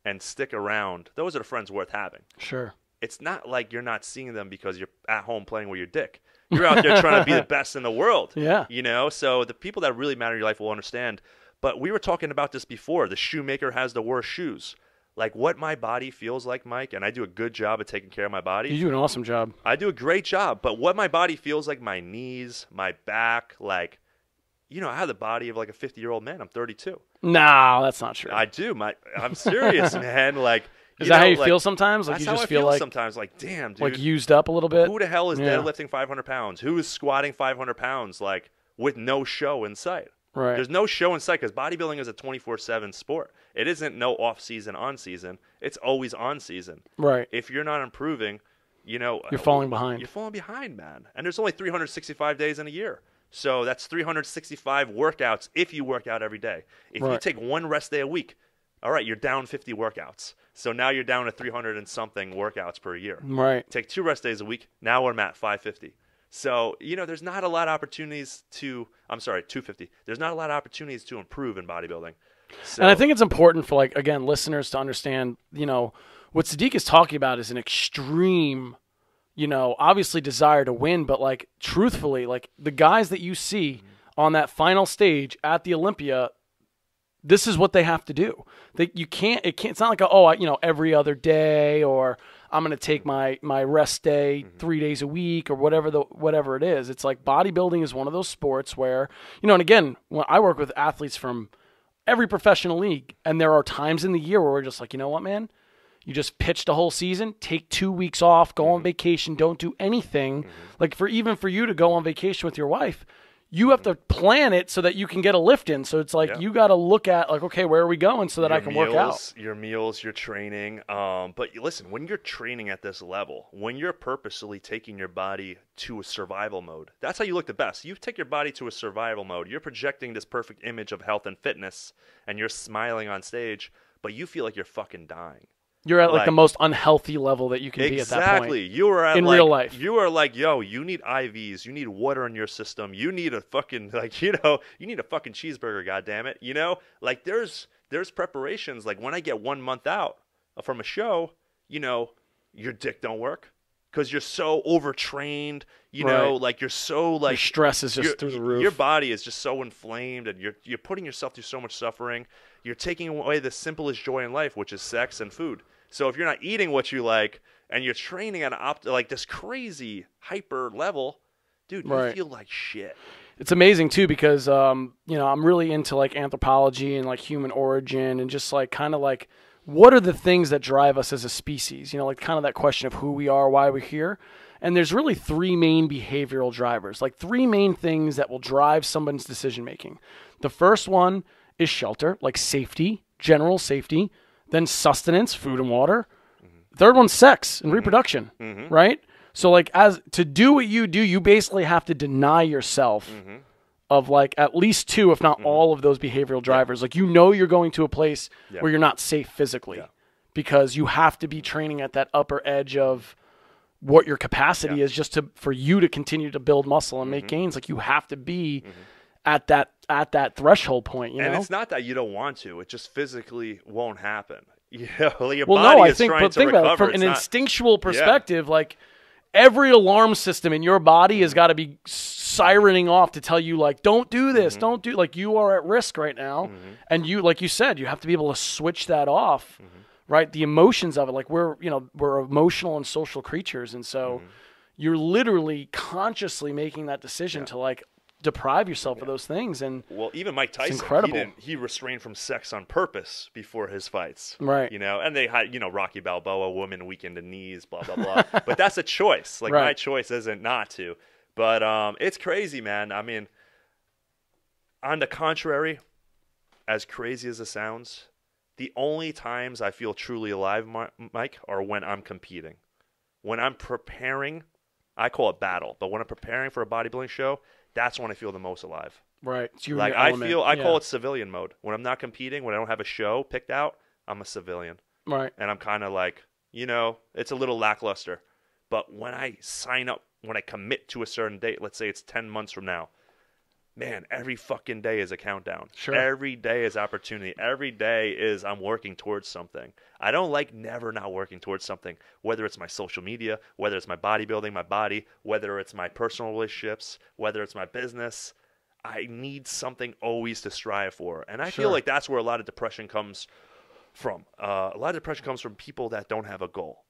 and stick around, those are the friends worth having. Sure. It's not like you're not seeing them because you're at home playing with your dick. You're out there trying to be the best in the world. Yeah. You know, so the people that really matter in your life will understand. But we were talking about this before. The shoemaker has the worst shoes. Like what my body feels like, Mike, and I do a good job of taking care of my body. You do an awesome job. I do a great job. But what my body feels like, my knees, my back, like, you know, I have the body of like a 50-year-old man. I'm 32. No, that's not true. I do. I'm serious, man. Like, is that how you feel sometimes? Like that's you just how I feel like sometimes. Like, damn, dude. Like used up a little bit? Who the hell is deadlifting 500 pounds? Who is squatting 500 pounds, like, with no show in sight? Right. There's no show in sight because bodybuilding is a 24/7 sport. It isn't no off-season, on-season. It's always on-season. Right. If you're not improving, you know. You're falling behind. You're falling behind, man. And there's only 365 days in a year. So that's 365 workouts if you work out every day. If you take one rest day a week, all right, you're down 50 workouts. So now you're down to 300 and something workouts per year. Right. Take 2 rest days a week. Now I'm at 550. So, you know, there's not a lot of opportunities 250. There's not a lot of opportunities to improve in bodybuilding. So, and I think it's important for, like, again, listeners to understand, you know, what Sadik is talking about is an extreme, you know, obviously desire to win, but, like, truthfully, like, the guys that you see on that final stage at the Olympia, this is what they have to do. It's not like, every other day, or I'm going to take my rest day 3 days a week, or whatever it is. It's like bodybuilding is one of those sports where, you know, and again, when I work with athletes from every professional league, and there are times in the year where we're just like, you know what, man? You just pitched a whole season, take 2 weeks off, go on vacation, don't do anything. Like even for you to go on vacation with your wife, you have to plan it so that you can get a lift in. So it's like you got to look at, like, okay, where are we going so that I can work out? Your meals, your training. But listen, when you're training at this level, when you're purposely taking your body to a survival mode, that's how you look the best. You take your body to a survival mode. You're projecting this perfect image of health and fitness, and you're smiling on stage, but you feel like you're fucking dying. You're at like the most unhealthy level that you can be at that point. Exactly. You are at in real life. You are like, yo, you need IVs. You need water in your system. You need a fucking, like, you know, you need a fucking cheeseburger, goddammit. You know, like there's preparations. Like when I get 1 month out from a show, you know, your dick don't work because you're so overtrained. You know, like you're so like. Your stress is just through the roof. Your body is just so inflamed, and you're putting yourself through so much suffering. You're taking away the simplest joy in life, which is sex and food. So if you're not eating what you like and you're training at like this crazy hyper level, dude, you feel like shit. It's amazing too because you know, I'm really into like anthropology and like human origin and just like kind of like what are the things that drive us as a species? You know, like kind of that question of who we are, why we're here. And there's really 3 main behavioral drivers, like 3 main things that will drive someone's decision making. The first one is shelter, like safety, general safety. Then sustenance, food and water. Third one's sex and reproduction, right? So like as to do what you do, you basically have to deny yourself of like at least 2, if not all of those behavioral drivers. Like, you know, you're going to a place where you're not safe physically because you have to be training at that upper edge of what your capacity is just for you to continue to build muscle and make gains. Like you have to be at that threshold point, you know? And it's not that you don't want to; it just physically won't happen. You know, your body is trying to recover. From an instinctual perspective, like every alarm system in your body has got to be sirening off to tell you, like, don't do this, don't do. Like, you are at risk right now, and you, like you said, you have to be able to switch that off, right? The emotions of it, like we're emotional and social creatures, and so you're literally consciously making that decision to like deprive yourself of those things. And well, even Mike Tyson, incredible. He restrained from sex on purpose before his fights, right? You know, and they had, you know, Rocky Balboa, woman weakened in knees, blah blah blah. But that's a choice. Like my choice isn't not to. But it's crazy, man. I mean, on the contrary, as crazy as it sounds, the only times I feel truly alive, Mike, are when I'm competing. when I'm preparing, I call it battle, but when I'm preparing for a bodybuilding show, that's when I feel the most alive. Right. So like I call it civilian mode. When I'm not competing, when I don't have a show picked out, I'm a civilian. Right. And I'm kind of like, it's a little lackluster. But when I sign up, when I commit to a certain date, let's say it's 10 months from now, man, every fucking day is a countdown. Sure. Every day is opportunity. Every day is I'm working towards something. I don't like never not working towards something, whether it's my social media, whether it's my bodybuilding, my body, whether it's my personal relationships, whether it's my business. I need something always to strive for. And I feel like that's where a lot of depression comes from. A lot of depression comes from people that don't have a goal.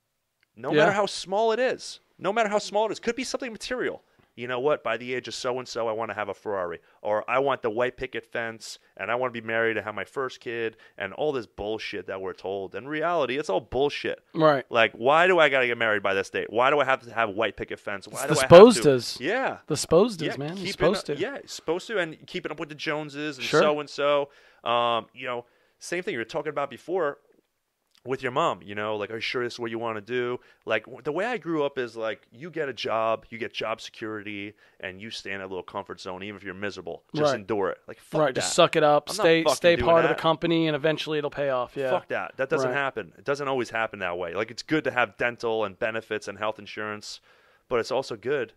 No matter how small it is. No matter how small it is. Could be something material. You know what? By the age of so-and-so, I want to have a Ferrari. Or I want the white picket fence, and I want to be married and have my first kid, and all this bullshit that we're told. In reality, it's all bullshit. Right. Like, why do I got to get married by this date? Why do I have to have a white picket fence? Why do I supposed to? Yeah. The supposed is, man. You're supposed to. Yeah, supposed to, and keeping up with the Joneses and so-and-so. Same thing you were talking about before. With your mom, like, are you sure this is what you want to do? Like, the way I grew up is, like, you get a job, you get job security, and you stay in that little comfort zone, even if you're miserable. Just endure it. Like, fuck that. Just suck it up, stay part of the company, and eventually it'll pay off, yeah. Fuck that. That doesn't happen. It doesn't always happen that way. Like, it's good to have dental and benefits and health insurance, but it's also good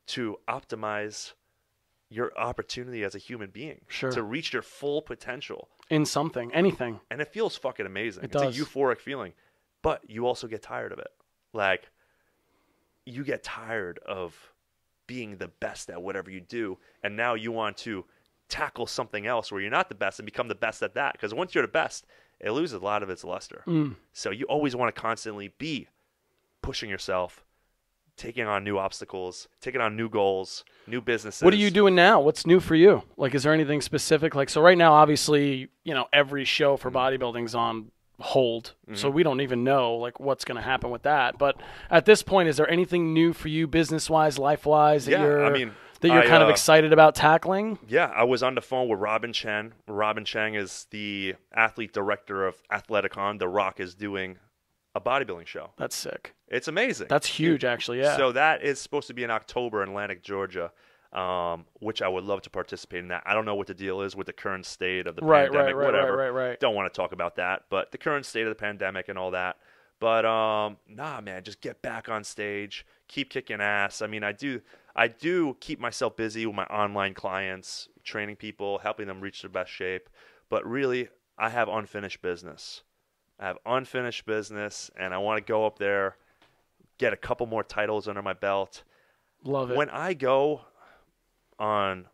to optimize your opportunity as a human being. Sure. To reach your full potential. In something, anything. And it feels fucking amazing. It does. It's a euphoric feeling. But you also get tired of it. Like, you get tired of being the best at whatever you do, and now you want to tackle something else where you're not the best and become the best at that. Because once you're the best, it loses a lot of its luster. So you always want to constantly be pushing yourself, taking on new obstacles, taking on new goals, new businesses. What are you doing now? What's new for you? Like, is there anything specific? Like, so right now, obviously, every show for bodybuilding's on hold. So we don't even know, like, what's going to happen with that. But at this point, is there anything new for you business-wise, life-wise, that you're kind of excited about tackling? Yeah, I was on the phone with Robin Chen. Robin Chen is the athlete director of Athleticon. The Rock is doing a bodybuilding show. That's sick. It's amazing. That's huge, actually, yeah. So that is supposed to be in October in Atlantic, Georgia, which I would love to participate in that. I don't know what the deal is with the current state of the pandemic, whatever. Right. Don't want to talk about that, but the current state of the pandemic and all that. But, man, just get back on stage, keep kicking ass. I mean, I do keep myself busy with my online clients, training people, helping them reach their best shape. But really, I have unfinished business. And I want to go up there, get a couple more titles under my belt. Love it. When I go on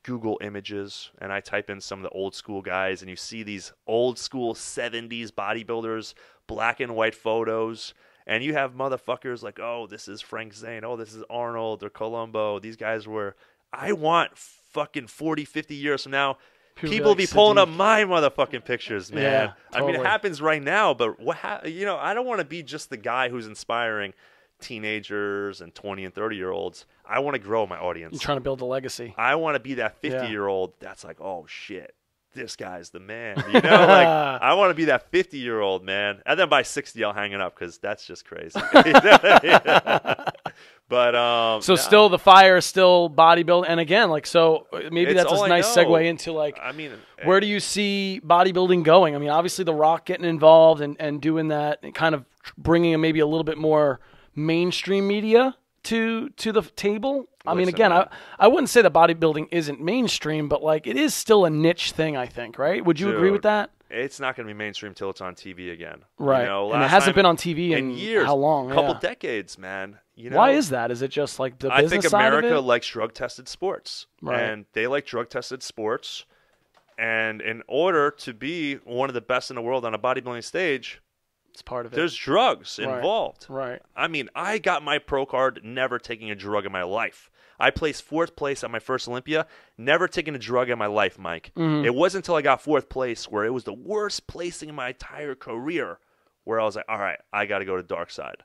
Google Images and I type in some of the old school guys and you see these old school 70s bodybuilders, black and white photos, and you have motherfuckers like, oh, this is Frank Zane, oh, this is Arnold or Columbo. These guys I want fucking 40, 50 years from now, people be pulling up my motherfucking pictures, man. Yeah, totally. I mean, it happens right now, but I don't want to be just the guy who's inspiring teenagers and 20 and 30-year-olds. I want to grow my audience. You're trying to build a legacy. I want to be that 50-year-old that's like, oh, shit, this guy's the man. I want to be that 50-year-old, man. And then by 60, I'll hang it up because that's just crazy. But still the fire is still bodybuilding, and again, like, so maybe that's a nice segue into, like, where do you see bodybuilding going? I mean, obviously The Rock getting involved and doing that and kind of bringing maybe a little bit more mainstream media to the table. I mean, again, I wouldn't say that bodybuilding isn't mainstream, but, like, it is still a niche thing, I think, right? Would you agree with that? It's not going to be mainstream till it's on TV again. Right. And it hasn't been on TV in years. How long? A couple decades, man. Why is that? Is it just like the business I think side America of it? likes drug-tested sports. Right. And they like drug-tested sports. And in order to be one of the best in the world on a bodybuilding stage, it's part of it. There's drugs involved. Right. I mean, I got my pro card never taking a drug in my life. I placed 4th place at my first Olympia, never taking a drug in my life, Mike. Mm-hmm. It wasn't until I got 4th place where it was the worst placing in my entire career where I was like, all right, I got to go to dark side.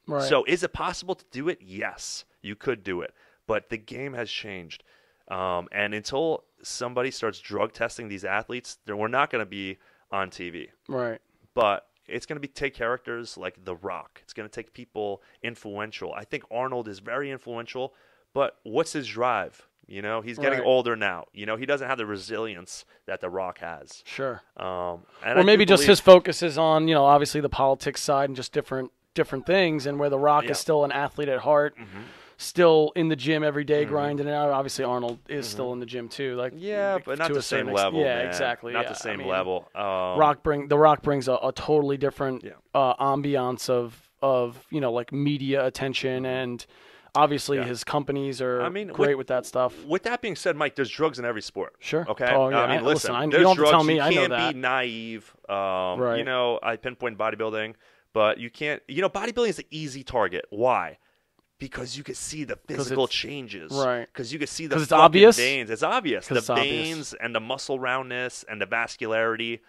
Right. So is it possible to do it? Yes, you could do it. But the game has changed. And until somebody starts drug testing these athletes, we're not going to be on TV. Right. But it's going to take characters like The Rock. It's going to take people influential. I think Arnold is very influential, but what's his drive? You know, he's getting older now. You know, he doesn't have the resilience that The Rock has. Sure. Or maybe just his focus is on, you know, obviously the politics side and just different things, and where The Rock is still an athlete at heart. Still in the gym every day grinding it out. Obviously, Arnold is still in the gym too. Like, but not the same level. Yeah, man. exactly. Not the same level. The Rock brings a totally different ambiance of you know, like media attention, and obviously his companies are great with that stuff. With that being said, Mike, there's drugs in every sport. Sure. Okay. Oh, yeah. I mean, listen, you don't have to tell me. I know that. You can't be naive. Right. You know, I pinpoint bodybuilding, but you can't. You know, bodybuilding is an easy target. Why? Because you can see the physical changes. Right. Because you can see the it's obvious. veins. It's obvious. The veins and the muscle roundness and the vascularity.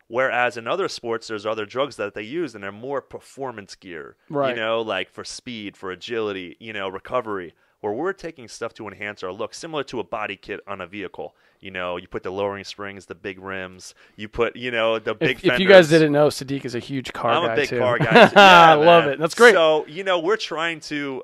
Whereas in other sports, there's other drugs that they use, and they're more performance gear. Right. You know, like for speed, for agility, you know, recovery. Where we're taking stuff to enhance our look, similar to a body kit on a vehicle. You know, you put the lowering springs, the big rims, you put, you know, the big fenders. If you guys didn't know, Sadik is a huge car guy, I'm a big too. car guy, too. I love it. That's great. So, you know, we're trying to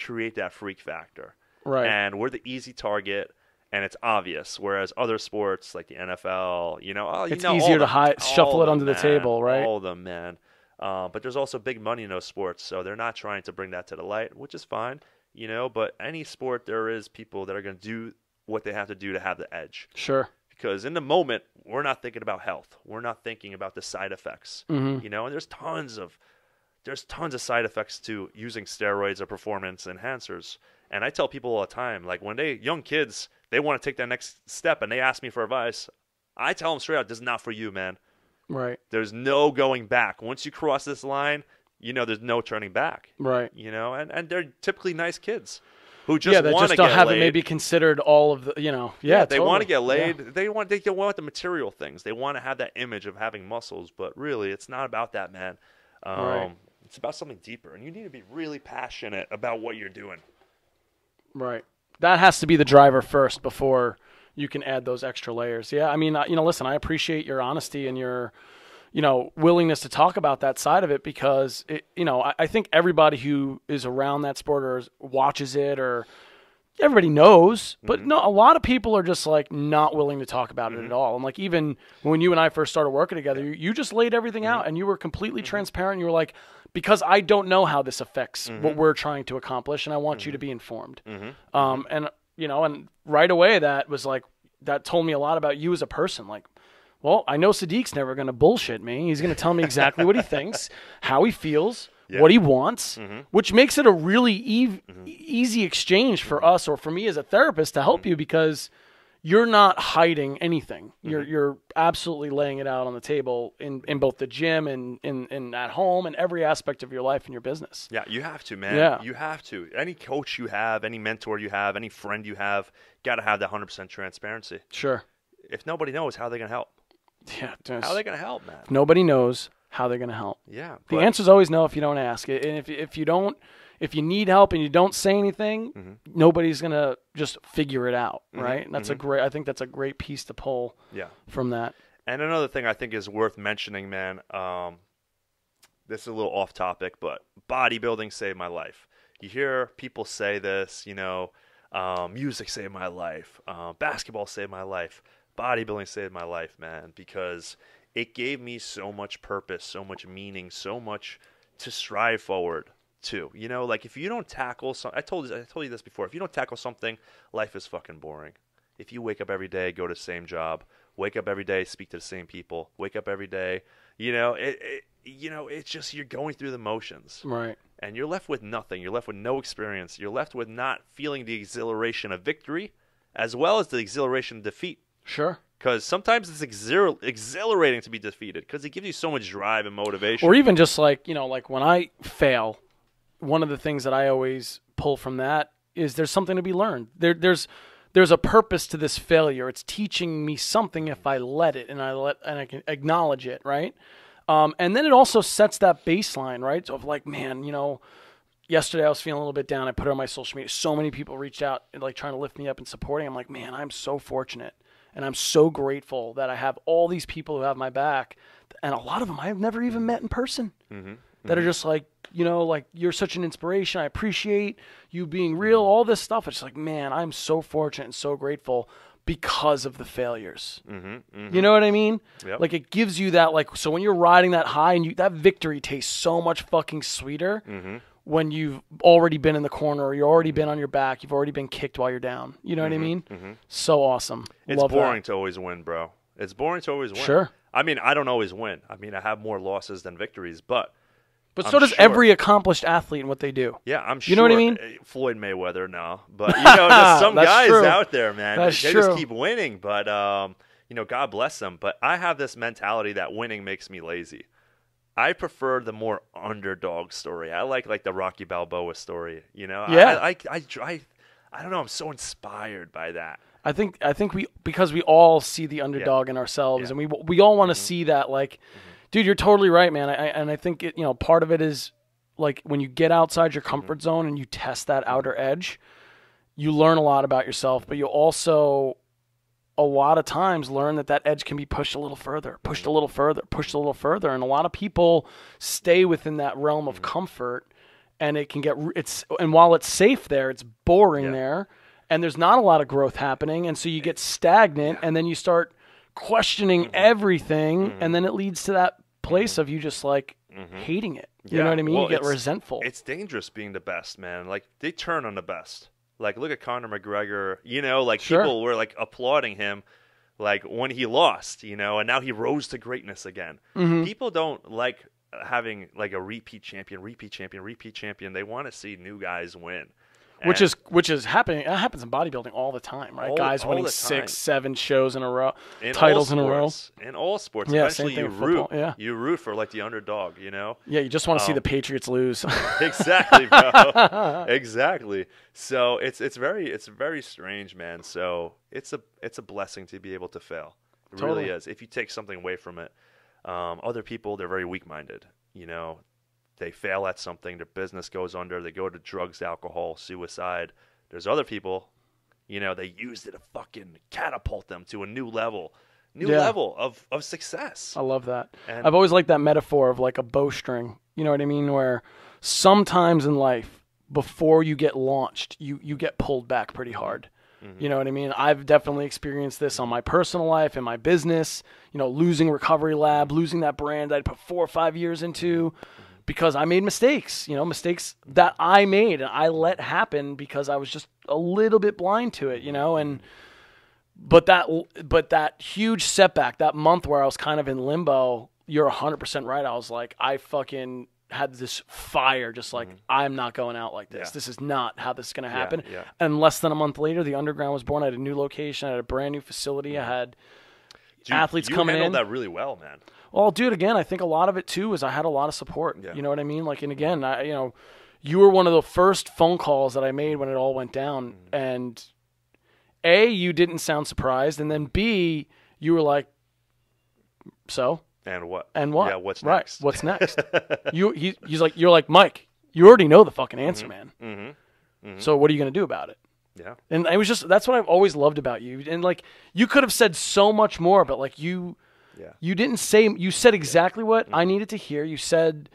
create that freak factor. Right. And we're the easy target, and it's obvious. Whereas other sports, like the NFL, you know, it's easier to shuffle it under the table, right? All of them, man. But there's also big money in those sports, so they're not trying to bring that to the light, which is fine. You know, but any sport, there is people that are going to do what they have to do to have the edge. Sure. Because in the moment, we're not thinking about health. We're not thinking about the side effects. You know, and there's tons of side effects to using steroids or performance enhancers. And I tell people all the time, like when young kids, they want to take that next step and they ask me for advice, I tell them straight out, this is not for you, man. Right. There's no going back. Once you cross this line, you know, there's no turning back. Right. You know, and they're typically nice kids who just want to get laid. They just haven't maybe considered all of the, you know. Yeah, they want to get laid. Yeah. They want the material things. They want to have that image of having muscles, but really, it's not about that, man. Right. It's about something deeper, and you need to be really passionate about what you're doing. Right. That has to be the driver first before you can add those extra layers. Yeah, I mean, you know, listen, I appreciate your honesty and your, you know, willingness to talk about that side of it, because you know, I think everybody who is around that sport or watches it, or everybody knows, but no, a lot of people are just like not willing to talk about it at all. And like, even when you and I first started working together, you just laid everything out, and you were completely transparent. You were like, because I don't know how this affects what we're trying to accomplish, and I want you to be informed. And you know, and right away that told me a lot about you as a person. Like, well, I know Sadik's never going to bullshit me. He's going to tell me exactly what he thinks, how he feels, what he wants, which makes it a really easy exchange for us, or for me as a therapist, to help you, because you're not hiding anything. You're absolutely laying it out on the table in both the gym and in at home, and every aspect of your life and your business. Yeah, you have to, man. Yeah. You have to. Any coach you have, any mentor you have, any friend you have, got to have that 100% transparency. Sure. If nobody knows, how are they going to help? Yeah, how are they going to help, man? If nobody knows, how they're going to help. Yeah. The answer is always no if you don't ask. And if you need help and you don't say anything, nobody's going to just figure it out, right? And I think that's a great piece to pull from that. And another thing I think is worth mentioning, man, this is a little off topic, but bodybuilding saved my life. You hear people say this, you know, music saved my life, basketball saved my life. Bodybuilding saved my life, man, because it gave me so much purpose, so much meaning, so much to strive forward to. You know, like if you don't tackle I told you this before. If you don't tackle something, life is fucking boring. If you wake up every day, go to the same job, wake up every day, speak to the same people, wake up every day, you know, it's just you're going through the motions. Right. And you're left with nothing. You're left with no experience. You're left with not feeling the exhilaration of victory as well as the exhilaration of defeat. Sure. Because sometimes it's exhilarating to be defeated because it gives you so much drive and motivation. Or even just like, you know, like when I fail, one of the ththings that I always pull from that is there's something to be learned. There's a purpose to this failure. It's teaching me something if I let it and I can acknowledge it, right? And then it also sets that baseline, right? So of like, man, you know, yesterday I was feeling a little bit down. I put it on my social media. So many people reached out and like trying to lift me up and supporting. I'm like, man, I'm so fortunate. And I'm so grateful that I have all these people who have my back and a lot of them I've never even met in person that are just like, you know, like, you're such an inspiration. I appreciate you being real, all this stuff. It's like, man, I'm so fortunate and so grateful because of the failures. You know what I mean? Yep. Like, it gives you that, like, so when you're riding that high and that victory tastes so much fucking sweeter when you've already been in the corner, or you've already been on your back, you've already been kicked while you're down. You know what I mean? So awesome. It's boring to always win, bro. It's boring to always win. Sure. I mean, I don't always win. I mean, I have more losses than victories, but so does every accomplished athlete in what they do. Yeah, I'm sure. You know what I mean? Floyd Mayweather, no. But, you know, there's some guys out there, man. They just keep winning. But, you know, God bless them. But I have this mentality that winning makes me lazy. I prefer the more underdog story. I like the Rocky Balboa story, you know? Yeah. I don't know. I'm so inspired by that. I think because we all see the underdog in ourselves, and we all want to see that, like, dude, you're totally right, man. I think you know, part of it is like when you get outside your comfort zone and you test that outer edge, you learn a lot about yourself, but you also a lot of times learn that edge can be pushed a little further, pushed a little further, pushed a little further, and a lot of people stay within that realm of comfort, and it can get and while it's safe there, it's boring there. And there's not a lot of growth happening, and so you get stagnant, and then you start questioning everything, and then it leads to that place of you just, like, hating it. You know what I mean? Well, you get resentful. It's dangerous being the best, man. Like, they turn on the best. Like, look at Conor McGregor. You know, like, people were, like, applauding him, like, when he lost, you know, and now he rose to greatness again. People don't like having, like, a repeat champion. They want to see new guys win. Which is happening. That happens in bodybuilding all the time, right? Guys winning 6, 7 shows in a row, titles in a row. In all sports, yeah, eventually you root. Yeah. You root for, like, the underdog, you know. Yeah, you just want to see the Patriots lose. Exactly, bro. Exactly. So it's very strange, man. So it's a blessing to be able to fail. It really is. If you take something away from it, other people, they're very weak-minded. You know. They fail at something, their business goes under, they go to drugs, alcohol, suicide. There's other people, you know, they used it to fucking catapult them to a new level of success. I love that. And I've always liked that metaphor of like a bowstring, you know what I mean, where sometimes in life, before you get launched, you get pulled back pretty hard. You know what I mean? I've definitely experienced this on my personal life, in my business, you know, losing Recovery Lab, losing that brand I'd put 4 or 5 years into. Because I made mistakes, you know, mistakes that I made and I let happen because I was just a little bit blind to it, you know, but that huge setback, that month where I was kind of in limbo, you're 100% right. I was like, I fucking had this fire, just like, I'm not going out like this. This is not how this is going to happen. And less than a month later, the Underground was born. I had a new location. I had a brand new facility. I had athletes coming in. You handled that really well, man. Well, dude, again, I think a lot of it, too, is I had a lot of support. You know what I mean? Like, and again, you know, you were one of the first phone calls that I made when it all went down. And A, you didn't sound surprised. And then B, you were like, so? And what? And what? Yeah, what's next? Right, what's next? You're like, Mike, you already know the fucking answer, man. So what are you going to do about it? Yeah. And it was just, that's what I've always loved about you. And, like, you could have said so much more, but, like, you didn't say, you said exactly what I needed to hear. You said,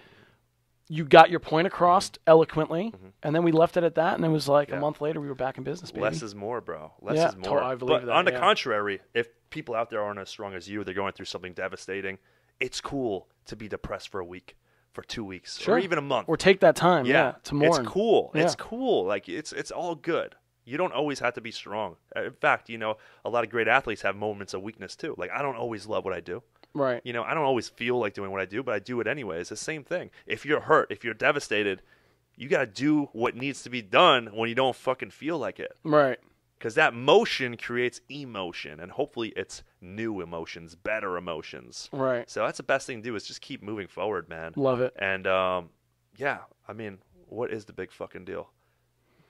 you got your point across eloquently, and then we left it at that, and it was like a month later we were back in business, baby. Less is more, bro. Less is more. I believe but that, on the contrary, if people out there aren't as strong as you, they're going through something devastating, it's cool to be depressed for a week, for 2 weeks, or even a month. Or take that time, to mourn. It's cool. Yeah. It's cool. Like, it's all good. You don't always have to be strong. In fact, you know, a lot of great athletes have moments of weakness too. Like, I don't always love what I do. Right. You know, I don't always feel like doing what I do, but I do it anyway. It's the same thing. If you're hurt, if you're devastated, you got to do what needs to be done when you don't fucking feel like it. Right. Because that motion creates emotion, and hopefully it's new emotions, better emotions. Right. So that's the best thing to do is just keep moving forward, man. Love it. And, yeah, I mean, what is the big fucking deal?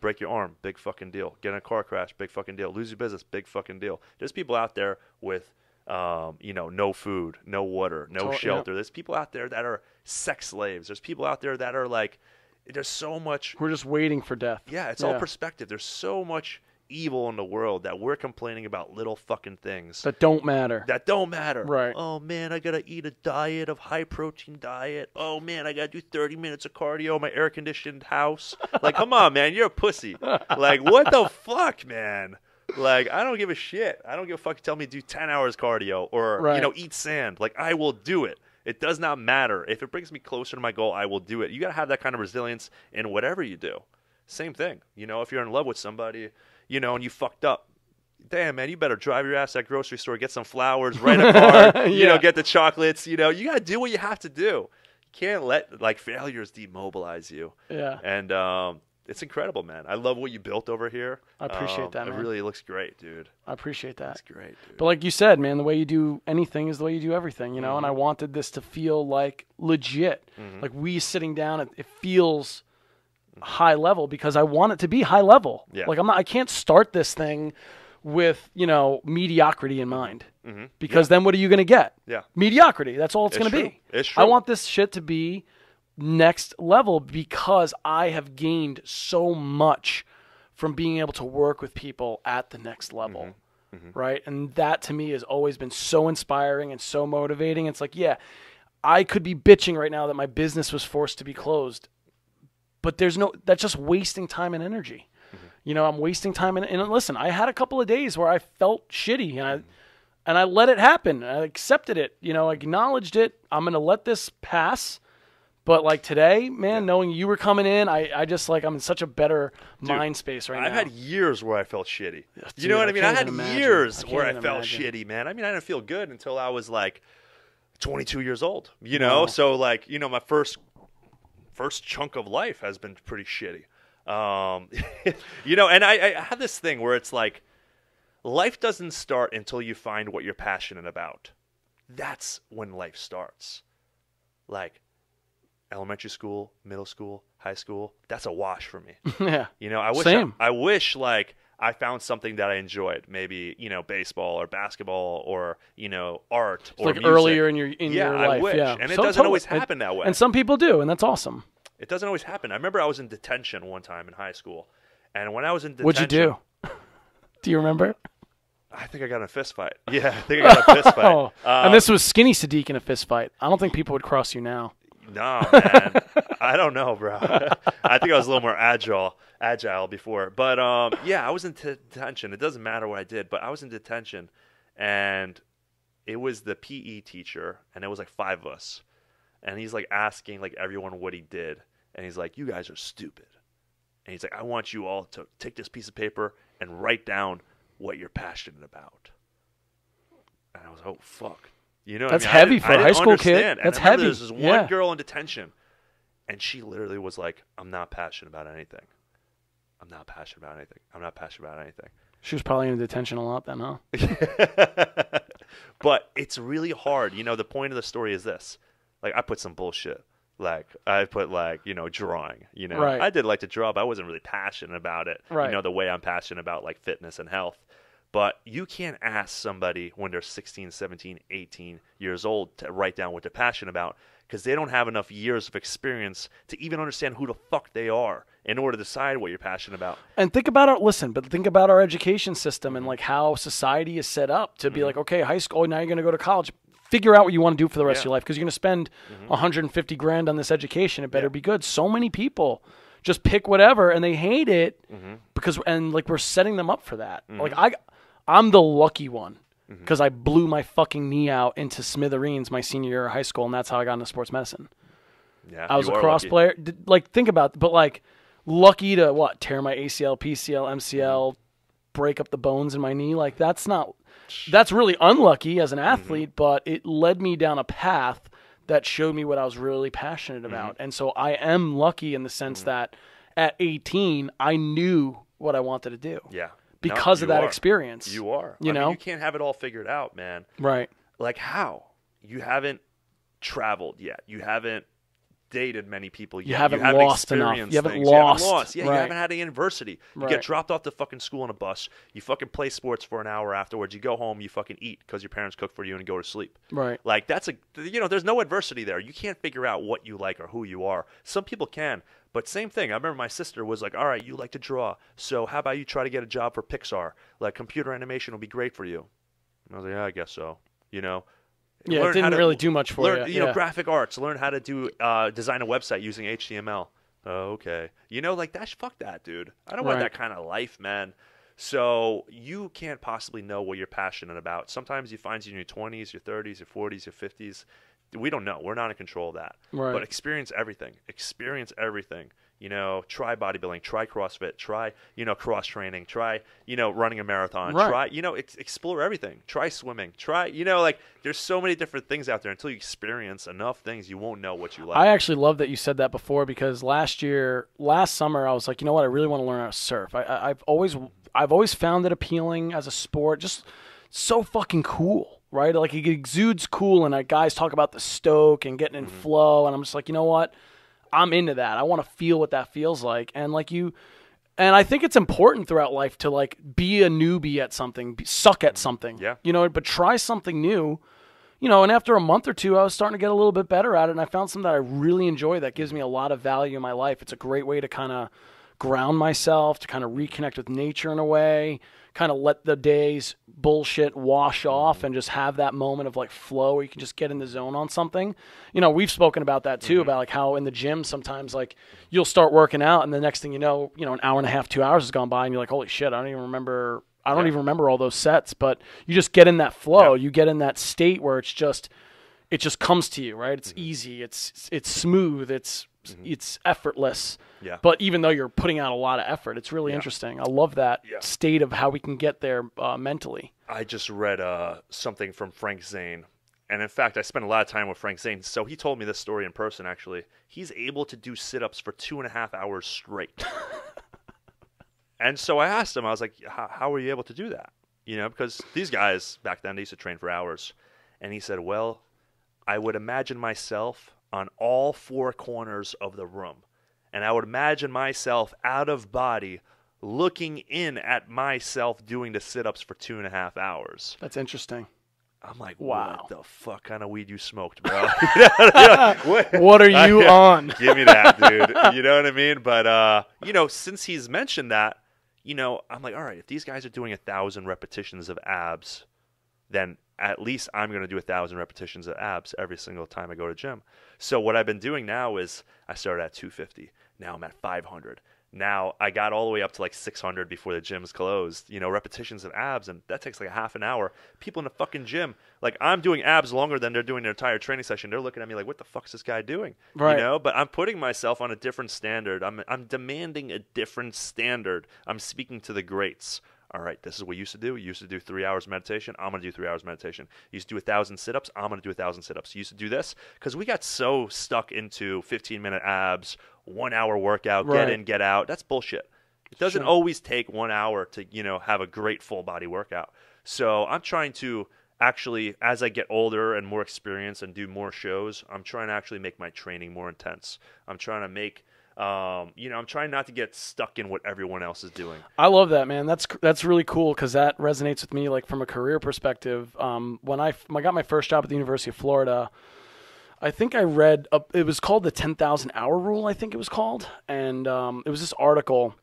Break your arm, big fucking deal. Get in a car crash, big fucking deal. Lose your business, big fucking deal. There's people out there with, you know, no food, no water, no shelter. There's people out there that are sex slaves. There's people out there that are like, there's so much. We're just waiting for death. Yeah, it's all perspective. There's so much evil in the world that we're complaining about little fucking things that don't matter. Right. Oh man, I gotta eat a diet of high protein diet. Oh man, I gotta do 30 minutes of cardio in my air conditioned house. Like, come on, man, you're a pussy. Like, what the fuck, man? Like, I don't give a shit. I don't give a fuck. Tell me to do 10 hours cardio or eat sand. Like, I will do it. It does not matter. If it brings me closer to my goal, I will do it. You gotta have that kind of resilience in whatever you do. Same thing. If you're in love with somebody, and you fucked up. Damn, man, you better drive your ass to that grocery store, get some flowers, rent a car, get the chocolates. You got to do what you have to do. You can't let, failures demobilize you. Yeah. And it's incredible, man. I love what you built over here. I appreciate that, man. It really looks great, dude. I appreciate that. It's great, dude. But like you said, man, the way you do anything is the way you do everything, and I wanted this to feel like legit. Like we sitting down, it feels high level because I want it to be high level. Yeah. Like I can't start this thing with, mediocrity in mind. Because then what are you going to get? Yeah. Mediocrity. That's all it's going to be. It's true. I want this shit to be next level because I have gained so much from being able to work with people at the next level. Right? And that to me has always been so inspiring and so motivating. It's like, yeah, I could be bitching right now that my business was forced to be closed. But that's just wasting time and energy. I'm wasting time. And listen, I had a couple of days where I felt shitty and I let it happen. I accepted it, acknowledged it. I'm going to let this pass. But today, man, knowing you were coming in, I just I'm in such a better mind space right now. I've had years where I felt shitty. You know what I mean? I had years where I felt shitty, man. I mean, I didn't feel good until I was 22 years old, Wow. So my first chunk of life has been pretty shitty. And I have this thing where it's life doesn't start until you find what you're passionate about. That's when life starts. Elementary school, middle school, high school, that's a wash for me. Yeah. I wish I found something that I enjoyed, maybe, baseball or basketball or, art or music. Earlier in your life. I wish. Yeah. And it doesn't always happen that way. And some people do, and that's awesome. It doesn't always happen. I remember I was in detention one time in high school. And when I was in detention... What'd you do? Do you remember? I think I got in a fist fight. Yeah, I think I got in a fist fight. And this was skinny Sadik in a fist fight. I don't think people would cross you now. No, man. I don't know, bro. I think I was a little more agile before. But, I was in detention. It doesn't matter what I did, but I was in detention. And it was the PE teacher, and it was 5 of us. And he's asking everyone what he did. And he's like, you guys are stupid. And he's like, I want you all to take this piece of paper and write down what you're passionate about. And I was oh, fuck. That's heavy for a high school kid. That's heavy. There's this one girl in detention, and she literally was like, I'm not passionate about anything. I'm not passionate about anything. I'm not passionate about anything. She was probably in detention a lot then, huh? But it's really hard. The point of the story is this. I put some bullshit. I put drawing. Right. I did like to draw, but I wasn't really passionate about it. Right. The way I'm passionate about fitness and health. But you can't ask somebody when they're 16, 17, 18 years old to write down what they're passionate about because they don't have enough years of experience to even understand who the fuck they are in order to decide what you're passionate about. And think about our education system and how society is set up to be okay, high school, now you're going to go to college. Figure out what you want to do for the rest of your life because you're going to spend $150,000 on this education. It better be good. So many people just pick whatever and they hate it because we're setting them up for that. I'm the lucky one because I blew my fucking knee out into smithereens my senior year of high school, and that's how I got into sports medicine. Yeah, I was a cross player. Think about it, but lucky to tear my ACL, PCL, MCL, break up the bones in my knee. That's really unlucky as an athlete, but it led me down a path that showed me what I was really passionate about. And so I am lucky in the sense that at 18, I knew what I wanted to do. Yeah. Because of that experience. You are. I mean, you can't have it all figured out, man. Right. How? You haven't traveled yet. You haven't dated many people yet. You haven't lost enough. You haven't lost. Yeah, right. You haven't had any adversity. You get dropped off to fucking school on a bus. You fucking play sports for an hour afterwards. You go home. You fucking eat because your parents cook for you and go to sleep. Right. Like that's there's no adversity there. You can't figure out what you like or who you are. Some people can. But same thing. I remember my sister was like, all right, you like to draw. So how about you try to get a job for Pixar? Like computer animation will be great for you. And I was like, yeah, I guess so. Yeah, it didn't really do much for you. You know, graphic arts. Learn how to do design a website using HTML. Oh, okay. Fuck that, dude. I don't want that kind of life, man. So you can't possibly know what you're passionate about. Sometimes you find you in your 20s, your 30s, your 40s, your 50s. We don't know. We're not in control of that. Right. But experience everything. Try bodybuilding, try CrossFit, try, cross training, try, running a marathon, try, explore everything. Try swimming, try, there's so many different things out there. Until you experience enough things, you won't know what you like. I actually love that you said that before, because last summer, I was like, you know what? I really want to learn how to surf. I've always found it appealing as a sport, just so fucking cool. Right? Like it exudes cool, and guys talk about the stoke and getting in flow, and I'm just like, you know what? I'm into that. I want to feel what that feels like. And I think it's important throughout life to like be a newbie at something, suck at something. Yeah. But try something new. And after a month or two, I was starting to get a little bit better at it, and I found something that I really enjoy that gives me a lot of value in my life. It's a great way to kind of ground myself, to kind of reconnect with nature in a way, kind of let the day's bullshit wash off and just have that moment of like flow where you can just get in the zone on something. We've spoken about that too, about like how in the gym sometimes like you'll start working out and the next thing you know, an hour and a half, 2 hours has gone by and you're like, holy shit, I don't even remember all those sets, but you just get in that flow. You get in that state where it just comes to you, right? It's easy. It's smooth. It's effortless. Yeah. But even though you're putting out a lot of effort, it's really interesting. I love that state of how we can get there mentally. I just read something from Frank Zane. And in fact, I spent a lot of time with Frank Zane. So he told me this story in person, actually. He's able to do sit-ups for 2.5 hours straight. And so I asked him, I was like, how were you able to do that? Because these guys back then, they used to train for hours. And he said, well, I would imagine myself on all four corners of the room. And I would imagine myself out of body looking in at myself doing the sit-ups for 2.5 hours. That's interesting. I'm like, wow. What the fuck kind of weed you smoked, bro? What are you on? Give me that, dude. You know what I mean? But, since he's mentioned that, I'm like, all right, if these guys are doing 1,000 repetitions of abs, then at least I'm going to do 1,000 repetitions of abs every single time I go to gym. So what I've been doing now is I started at 250. Now I'm at 500. Now I got all the way up to like 600 before the gym's closed, repetitions of abs, and that takes like a half an hour. People in the fucking gym, like I'm doing abs longer than they're doing their entire training session. They're looking at me like, what the fuck is this guy doing? Right. But I'm putting myself on a different standard. I'm demanding a different standard. I'm speaking to the greats. All right, this is what you used to do. You used to do 3 hours meditation. I'm going to do 3 hours meditation. You used to do 1,000 sit-ups. I'm going to do 1,000 sit-ups. You used to do this because we got so stuck into 15-minute abs, 1 hour workout, get in, get out. That's bullshit. It doesn't always take 1 hour to, have a great full body workout. So I'm trying to actually, as I get older and more experienced and do more shows, I'm trying to actually make my training more intense. I'm trying to make I'm trying not to get stuck in what everyone else is doing. I love that, man. That's really cool because that resonates with me, like from a career perspective. When I got my first job at the University of Florida, I think I read it was called the 10,000 hour rule. I think it was called, and it was this article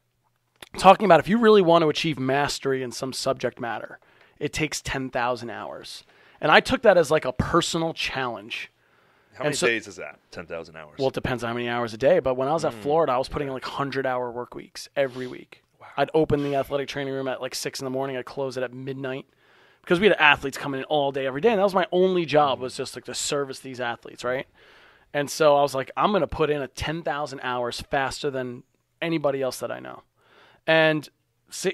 talking about if you really want to achieve mastery in some subject matter, it takes 10,000 hours. And I took that as like a personal challenge. How many days is that? 10,000 hours? Well, it depends on how many hours a day. But when I was at Florida, I was putting in like 100-hour work weeks every week. Wow. I'd open the athletic training room at like 6 in the morning. I'd close it at midnight because we had athletes coming in all day, every day. And that was my only job was just like to service these athletes, right? And so I was like, I'm going to put in 10,000 hours faster than anybody else that I know. And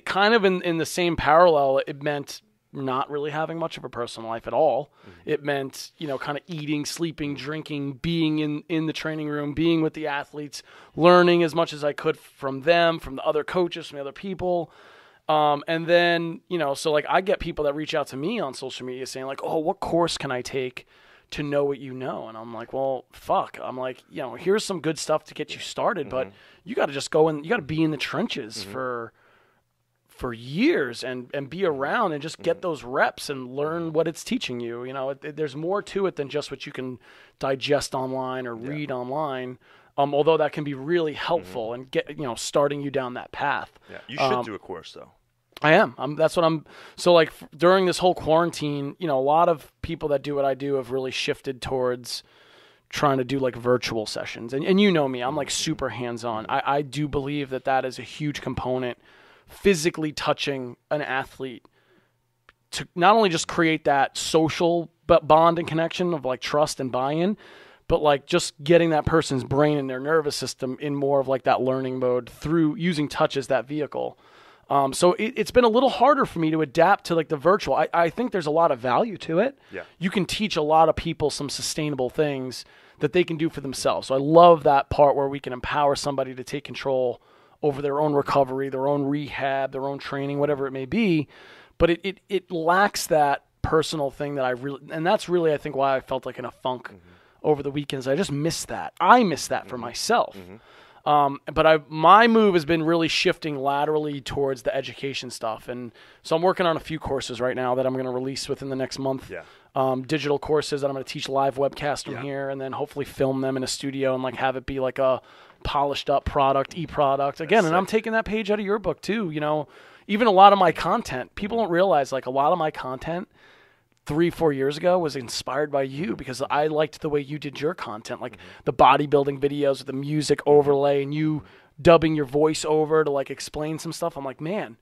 kind of in the same parallel, it meant not really having much of a personal life at all. It meant, kind of eating, sleeping, drinking, being in the training room, being with the athletes, learning as much as I could from them, from the other coaches, from the other people. And then, so like I get people that reach out to me on social media saying like, oh, what course can I take to know what you know. And I'm like, well, fuck. I'm like, here's some good stuff to get you started, but you got to just go in. You got to be in the trenches for years and be around and just get those reps and learn what it's teaching you. There's more to it than just what you can digest online or read online. Although that can be really helpful and get, starting you down that path. Yeah. You should do a course though. I am. That's what I'm. So like during this whole quarantine, a lot of people that do what I do have really shifted towards trying to do like virtual sessions. And you know me, I'm like super hands-on. I do believe that is a huge component, physically touching an athlete to not only just create that social bond and connection of like trust and buy-in, but like just getting that person's brain and their nervous system in more of like that learning mode through using touch as that vehicle. So it's been a little harder for me to adapt to like the virtual. I think there's a lot of value to it. Yeah. You can teach a lot of people some sustainable things that they can do for themselves. So I love that part where we can empower somebody to take control over their own recovery, their own rehab, their own training, whatever it may be. But it lacks that personal thing that and that's really, I think, why I felt like in a funk over the weekends. I just miss that. I miss that for myself. But my move has been really shifting laterally towards the education stuff. And so I'm working on a few courses right now that I'm going to release within the next month. Yeah. Digital courses that I'm going to teach live webcast from here and then hopefully film them in a studio and like have it be like a polished up product, e-product. Again, and I'm taking that page out of your book too. Even a lot of my content, people don't realize like a lot of my content 3-4 years ago was inspired by you because I liked the way you did your content, like the bodybuilding videos with the music overlay and you dubbing your voice over to like explain some stuff. I'm like, man,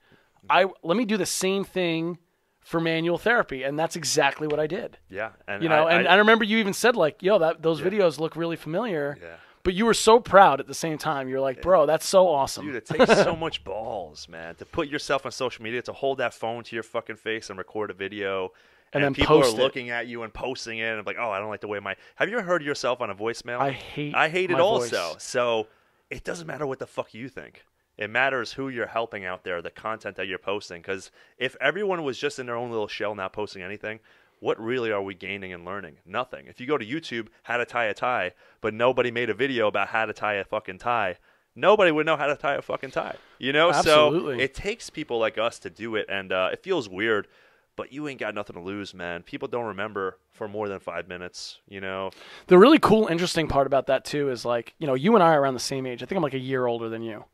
let me do the same thing for manual therapy, and that's exactly what I did. Yeah, and I remember you even said like, yo, those videos look really familiar. Yeah. But you were so proud at the same time. You're like, bro, that's so awesome. Dude, it takes so much balls, man, to put yourself on social media, to hold that phone to your fucking face and record a video. And then people are looking at you and posting it and like, oh, I don't like the way have you ever heard yourself on a voicemail? I hate it also. So it doesn't matter what the fuck you think. It matters who you're helping out there, the content that you're posting. Because if everyone was just in their own little shell not posting anything, what really are we gaining and learning? Nothing. If you go to YouTube, how to tie a tie, but nobody made a video about how to tie a fucking tie, nobody would know how to tie a fucking tie. Absolutely. So it takes people like us to do it, and it feels weird. But you ain't got nothing to lose, man. People don't remember for more than 5 minutes, The really cool, interesting part about that, too, is like, you and I are around the same age. I think I'm like a year older than you.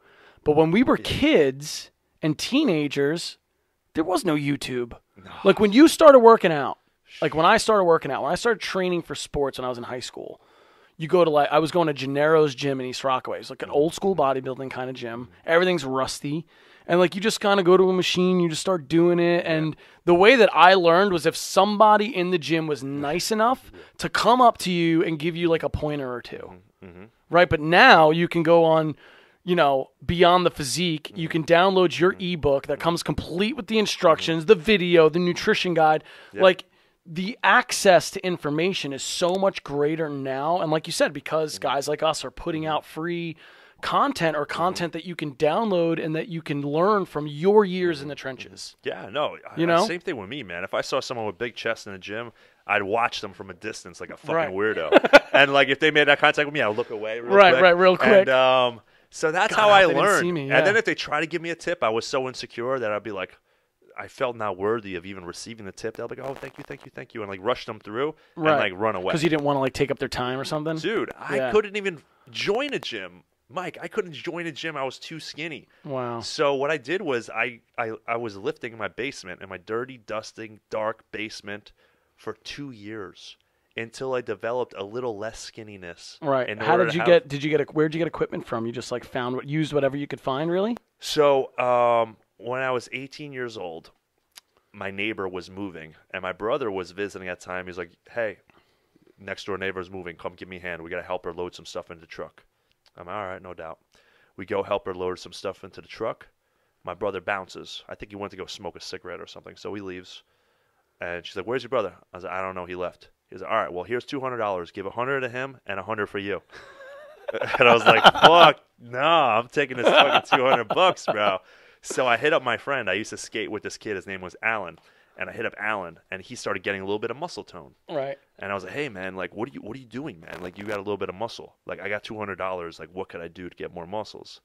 But when we were kids and teenagers, there was no YouTube. No. Like when you started working out, like when I started training for sports when I was in high school, you go to I was going to Gennaro's gym in East Rockaway. It's like an old school bodybuilding kind of gym. Everything's rusty. And like you just kind of go to a machine, you just start doing it. And the way that I learned was if somebody in the gym was nice enough to come up to you and give you like a pointer or two. Right? But now you can go on, Beyond the Physique. You can download your ebook that comes complete with the instructions, the video, the nutrition guide. Like the access to information is so much greater now. And like you said, because guys like us are putting out free content or content that you can download and that you can learn from your years in the trenches. Yeah, no. Same thing with me, man. If I saw someone with big chest in the gym, I'd watch them from a distance like a fucking weirdo. And like if they made that contact with me, I'd look away real quick. Real quick. And so that's how I learned. And then if they try to give me a tip, I was so insecure that I'd be like, I felt not worthy of even receiving the tip. They'll be like, oh, thank you, and like rush them through and like run away. Because you didn't want to like take up their time or something? Dude, I couldn't even join a gym. Mike, I couldn't join a gym. I was too skinny. Wow. So what I did was I was lifting in my basement, in my dirty, dusting, dark basement for 2 years until I developed a little less skinniness. Right. How did you get where'd you get equipment from? You just like used whatever you could find, really? So when I was 18 years old, my neighbor was moving, and my brother was visiting at the time. He's like, hey, next door neighbor's moving. Come give me a hand. We got to help her load some stuff into the truck. I'm all right, no doubt. We go help her load some stuff into the truck. My brother bounces. I think he went to go smoke a cigarette or something, so he leaves. And she's like, where's your brother? I was like, I don't know. He left. He's like, all right, well, here's $200. Give 100 to him and 100 for you. And I was like, fuck, no, I'm taking this fucking $200, bro. So I hit up my friend. I used to skate with this kid. His name was Alan. and I hit up Alan, and he started getting a little bit of muscle tone. Right. And I was like, hey, man, like, what are you doing, man? Like, you got a little bit of muscle. Like, I got $200. Like, what could I do to get more muscles?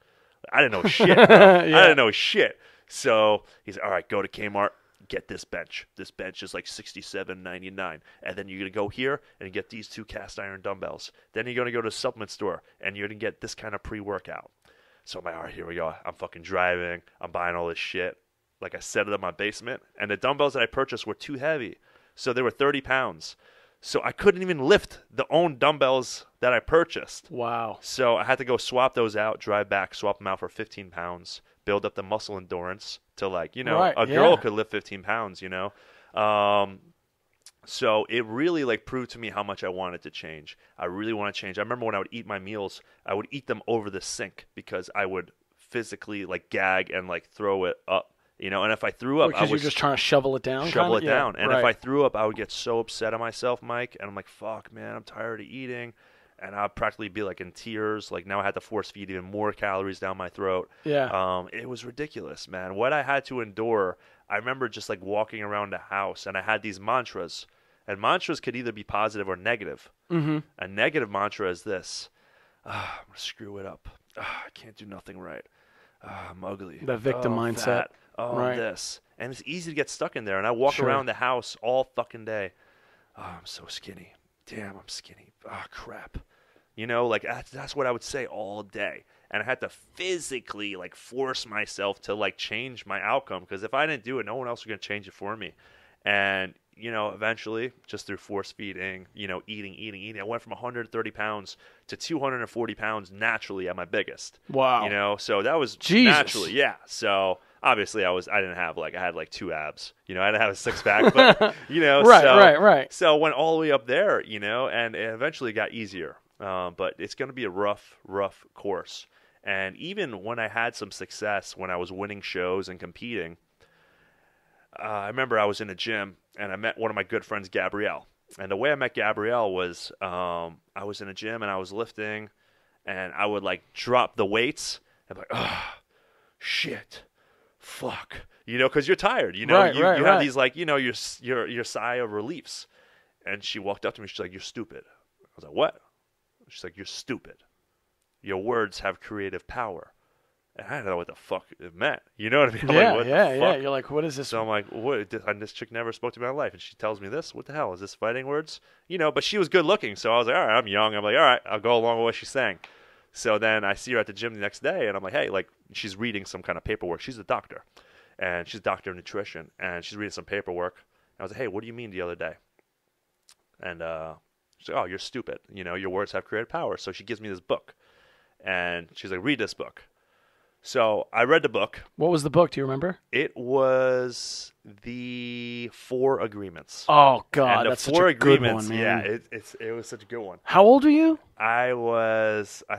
I didn't know shit, bro. I didn't know shit. So he's like, all right, go to Kmart, get this bench. This bench is like $67.99. And then you're going to go here and get these 2 cast iron dumbbells. Then you're going to go to a supplement store, and you're going to get this kind of pre-workout. So I'm like, all right, here we go. I'm fucking driving. I'm buying all this shit. Like, I set it in my basement, and the dumbbells that I purchased were too heavy. So they were 30 pounds. So I couldn't even lift the own dumbbells that I purchased. Wow. So I had to go swap those out, drive back, swap them out for 15 pounds, build up the muscle endurance to, like, you know, a girl could lift 15 pounds, you know. So it really, like, proved to me how much I wanted to change. I really want to change. I remember when I would eat my meals, I would eat them over the sink because I would physically, like, gag and, like, throw it up. You know, and if I threw up, because you're just trying to shovel it down. Down. And if I threw up, I would get so upset at myself, Mike. And I'm like, fuck, man, I'm tired of eating. And I'd practically be like in tears. Like, now I had to force feed even more calories down my throat. Yeah. It was ridiculous, man. What I had to endure. I remember just like walking around the house, and I had these mantras. And mantras could either be positive or negative. Mm-hmm. A negative mantra is this: I'm gonna screw it up. I can't do nothing right. I'm ugly. The victim mindset. Fat. This. And it's easy to get stuck in there. And I walk around the house all fucking day. Oh, I'm so skinny. Damn, I'm skinny. Oh, crap. You know, like, that's what I would say all day. And I had to physically, like, force myself to, like, change my outcome. Because if I didn't do it, no one else was going to change it for me. And, you know, eventually, just through force feeding, you know, eating, I went from 130 pounds to 240 pounds naturally at my biggest. Wow. You know, so that was naturally. Yeah. So obviously I had like 2 abs, you know, I didn't have a 6-pack, but, you know, right. So I went all the way up there, you know, and it eventually got easier. But it's going to be a rough course. And even when I had some success, when I was winning shows and competing, I remember I was in a gym and I met one of my good friends, Gabrielle. And the way I met Gabrielle was, I was in a gym and I was lifting, and I would like drop the weights and be like, oh, shit. Fuck, you know, because you're tired, you know, you have these, like, you know, your sigh of reliefs. And she walked up to me, she's like, you're stupid. I was like, what? She's like, you're stupid. Your words have creative power. And I didn't know what the fuck it meant. You know what I mean? Yeah. You're like, what is this? So I'm like, what? And this chick never spoke to me in my life, and she tells me this. What the hell? Is this fighting words? You know, but she was good looking, so I was like, all right, I'm young. I'm like, all right, I'll go along with what she's saying. So then I see her at the gym the next day, and I'm like, hey, like, she's reading some kind of paperwork. She's a doctor, and she's a doctor of nutrition, and she's reading some paperwork. And I was like, hey, what do you mean the other day? And she's like, oh, you're stupid. You know, your words have creative power. So she gives me this book, and she's like, read this book. So I read the book. What was the book? Do you remember? It was the 4 Agreements. Oh, God, and that's such a good one, man. Yeah, it was such a good one. How old were you? I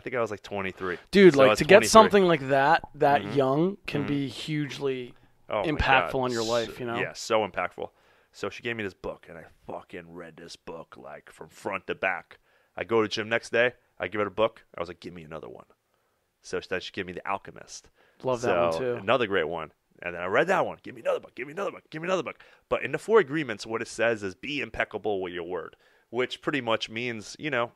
think I was like 23. Dude, so like, to 23. Get something like that mm-hmm. young can be hugely impactful on your life, you know? Yeah, so impactful. So she gave me this book, and I fucking read this book, like, from front to back. I go to the gym next day. I give her a book. I was like, give me another one. So then she gave me The Alchemist. Love that one, too. Another great one. And then I read that one. Give me another book. Give me another book. Give me another book. But in the 4 Agreements, what it says is be impeccable with your word, which pretty much means, you know,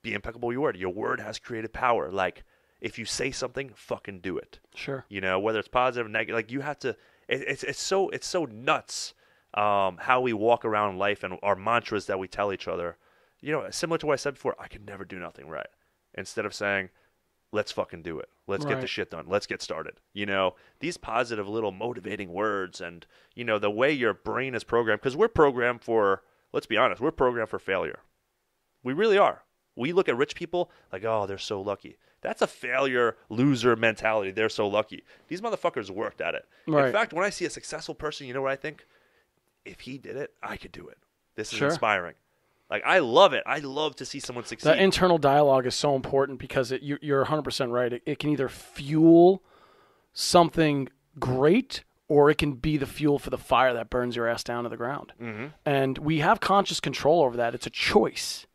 be impeccable with your word. Your word has creative power. Like, if you say something, fucking do it. Sure. You know, whether it's positive or negative, like, you have to. It's so nuts how we walk around life and our mantras that we tell each other. You know, similar to what I said before, I can never do nothing right. Instead of saying, let's fucking do it. Let's get the shit done. Let's get started. You know, these positive little motivating words and, you know, the way your brain is programmed, because we're programmed for, let's be honest, we're programmed for failure. We really are. We look at rich people like, oh, they're so lucky. That's a failure, loser mentality. They're so lucky. These motherfuckers worked at it. Right. In fact, when I see a successful person, you know what I think? If he did it, I could do it. This is inspiring. Like, I love it. I love to see someone succeed. That internal dialogue is so important because you're 100% right. It can either fuel something great or it can be the fuel for the fire that burns your ass down to the ground. Mm-hmm. And we have conscious control over that. It's a choice,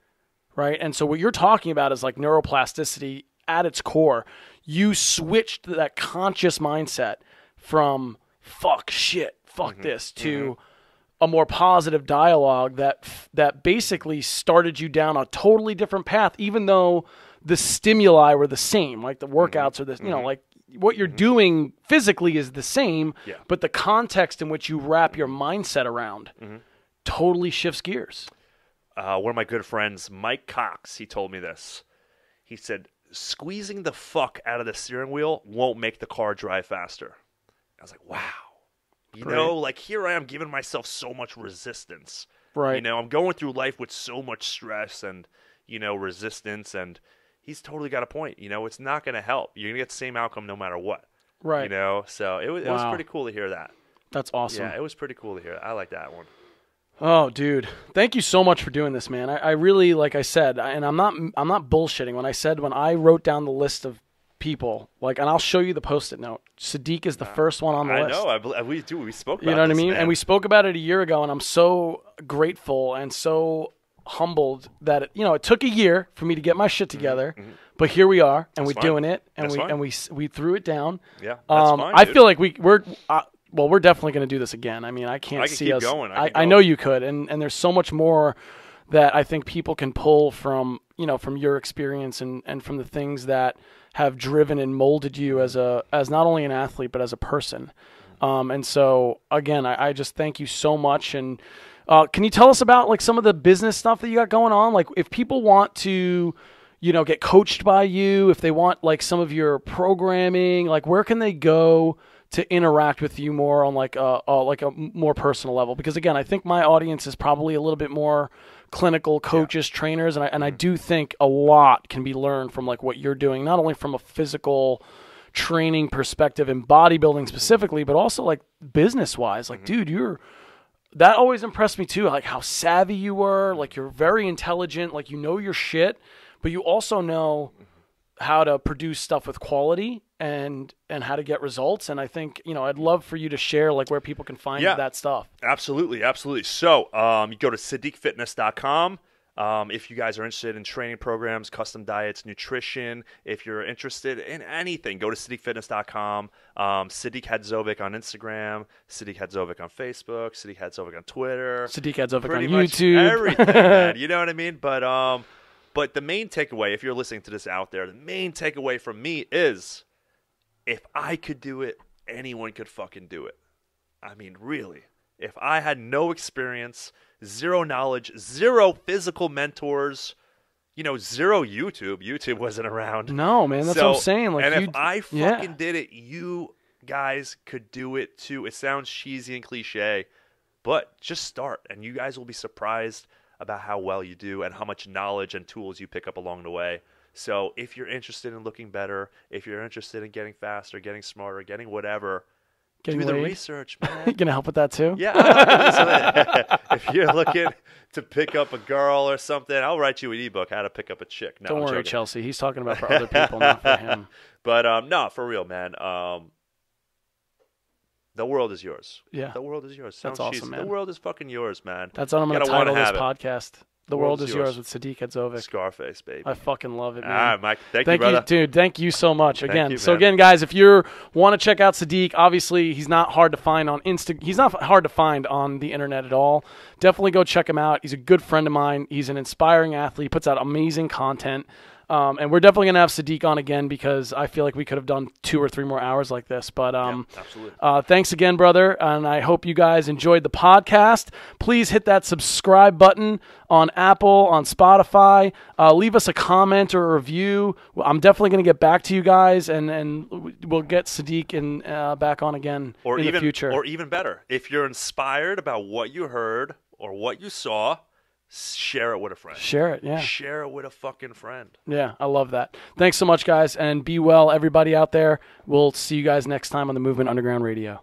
right? And so what you're talking about is like neuroplasticity at its core. You switched that conscious mindset from fuck shit, fuck this, to a more positive dialogue that basically started you down a totally different path, even though the stimuli were the same. Like the workouts are the, you know, like what you're doing physically is the same, but the context in which you wrap your mindset around totally shifts gears. One of my good friends, Mike Cox, he told me this. He said, squeezing the fuck out of the steering wheel won't make the car drive faster. I was like, wow. You know, like here I am giving myself so much resistance. Right. You know, I'm going through life with so much stress and, you know, resistance. And he's totally got a point. You know, it's not going to help. You're going to get the same outcome no matter what. Right. You know, so it was pretty cool to hear that. That's awesome. Yeah, it was pretty cool to hear. I like that one. Oh, dude. Thank you so much for doing this, man. I really, like I said, and I'm not bullshitting when I wrote down the list of people, like, and I'll show you the Post-it note. Sadik is the first one on the list. I know. We spoke about it. You know what I mean? Man. And we spoke about it a year ago, and I'm so grateful and so humbled that, it took a year for me to get my shit together, but here we are, and we're doing it, and we threw it down. Yeah, that's fine, I feel like we're definitely going to do this again. I mean, I can't see keep us. Going. I know you could, and there's so much more that I think people can pull from your experience and from the things that have driven and molded you as not only an athlete but as a person. And so again, I just thank you so much. And can you tell us about like some of the business stuff that you got going on? Like if people want to, get coached by you, if they want like some of your programming, like where can they go to interact with you more on like a more personal level? Because again, I think my audience is probably a little bit more clinical coaches, trainers, and I do think a lot can be learned from like what you're doing, not only from a physical training perspective in bodybuilding specifically, but also like business wise. Like, dude, that always impressed me too. Like how savvy you were. Like you're very intelligent. Like you know your shit, but you also know how to produce stuff with quality and how to get results. And I think, I'd love for you to share like where people can find that stuff. Absolutely. So you go to sadikfitness.com. If you guys are interested in training programs, custom diets, nutrition, if you're interested in anything, go to sadikfitness.com. Sadik Hadzovic on Instagram, Sadik Hadzovic on Facebook, Sadik Hadzovic on Twitter. Sadik Hadzovic on YouTube. Everything, man. You know what I mean? But the main takeaway, if you're listening to this out there, the main takeaway from me is if I could do it, anyone could fucking do it. I mean, really. If I had no experience, zero knowledge, zero physical mentors, zero YouTube. YouTube wasn't around. No, man, that's what I'm saying. Like, and if I fucking did it, you guys could do it too. It sounds cheesy and cliche, but just start, and you guys will be surprised about how well you do and how much knowledge and tools you pick up along the way. So if you're interested in looking better, if you're interested in getting faster, getting smarter, getting whatever, do the research, man. You gonna help with that too? Yeah. If you're looking to pick up a girl or something, I'll write you an ebook, How to Pick Up a Chick. No, Don't worry, Chelsea. He's talking about for other people, not for him. But no, for real, man. The world is yours. Yeah. The world is yours. That's awesome, man. The world is fucking yours, man. That's what I'm going to title this podcast. The world is yours with Sadik Hadzovic. Scarface, baby. I fucking love it, man. All right, Mike. Thank you, brother. Dude, thank you so much. Again, Again, guys, if you want to check out Sadik, obviously he's not hard to find on He's not hard to find on the internet at all. Definitely go check him out. He's a good friend of mine. He's an inspiring athlete. He puts out amazing content. And we're definitely going to have Sadik on again because I feel like we could have done 2 or 3 more hours like this. But absolutely. Thanks again, brother. And I hope you guys enjoyed the podcast. Please hit that subscribe button on Apple, on Spotify. Leave us a comment or a review. I'm definitely going to get back to you guys, and we'll get Sadik back on again in the future. Or even better, if you're inspired about what you heard or what you saw, share it with a friend. Share it, yeah. Share it with a fucking friend. Yeah, I love that. Thanks so much, guys, and be well, everybody out there. We'll see you guys next time on the Movement Underground Radio.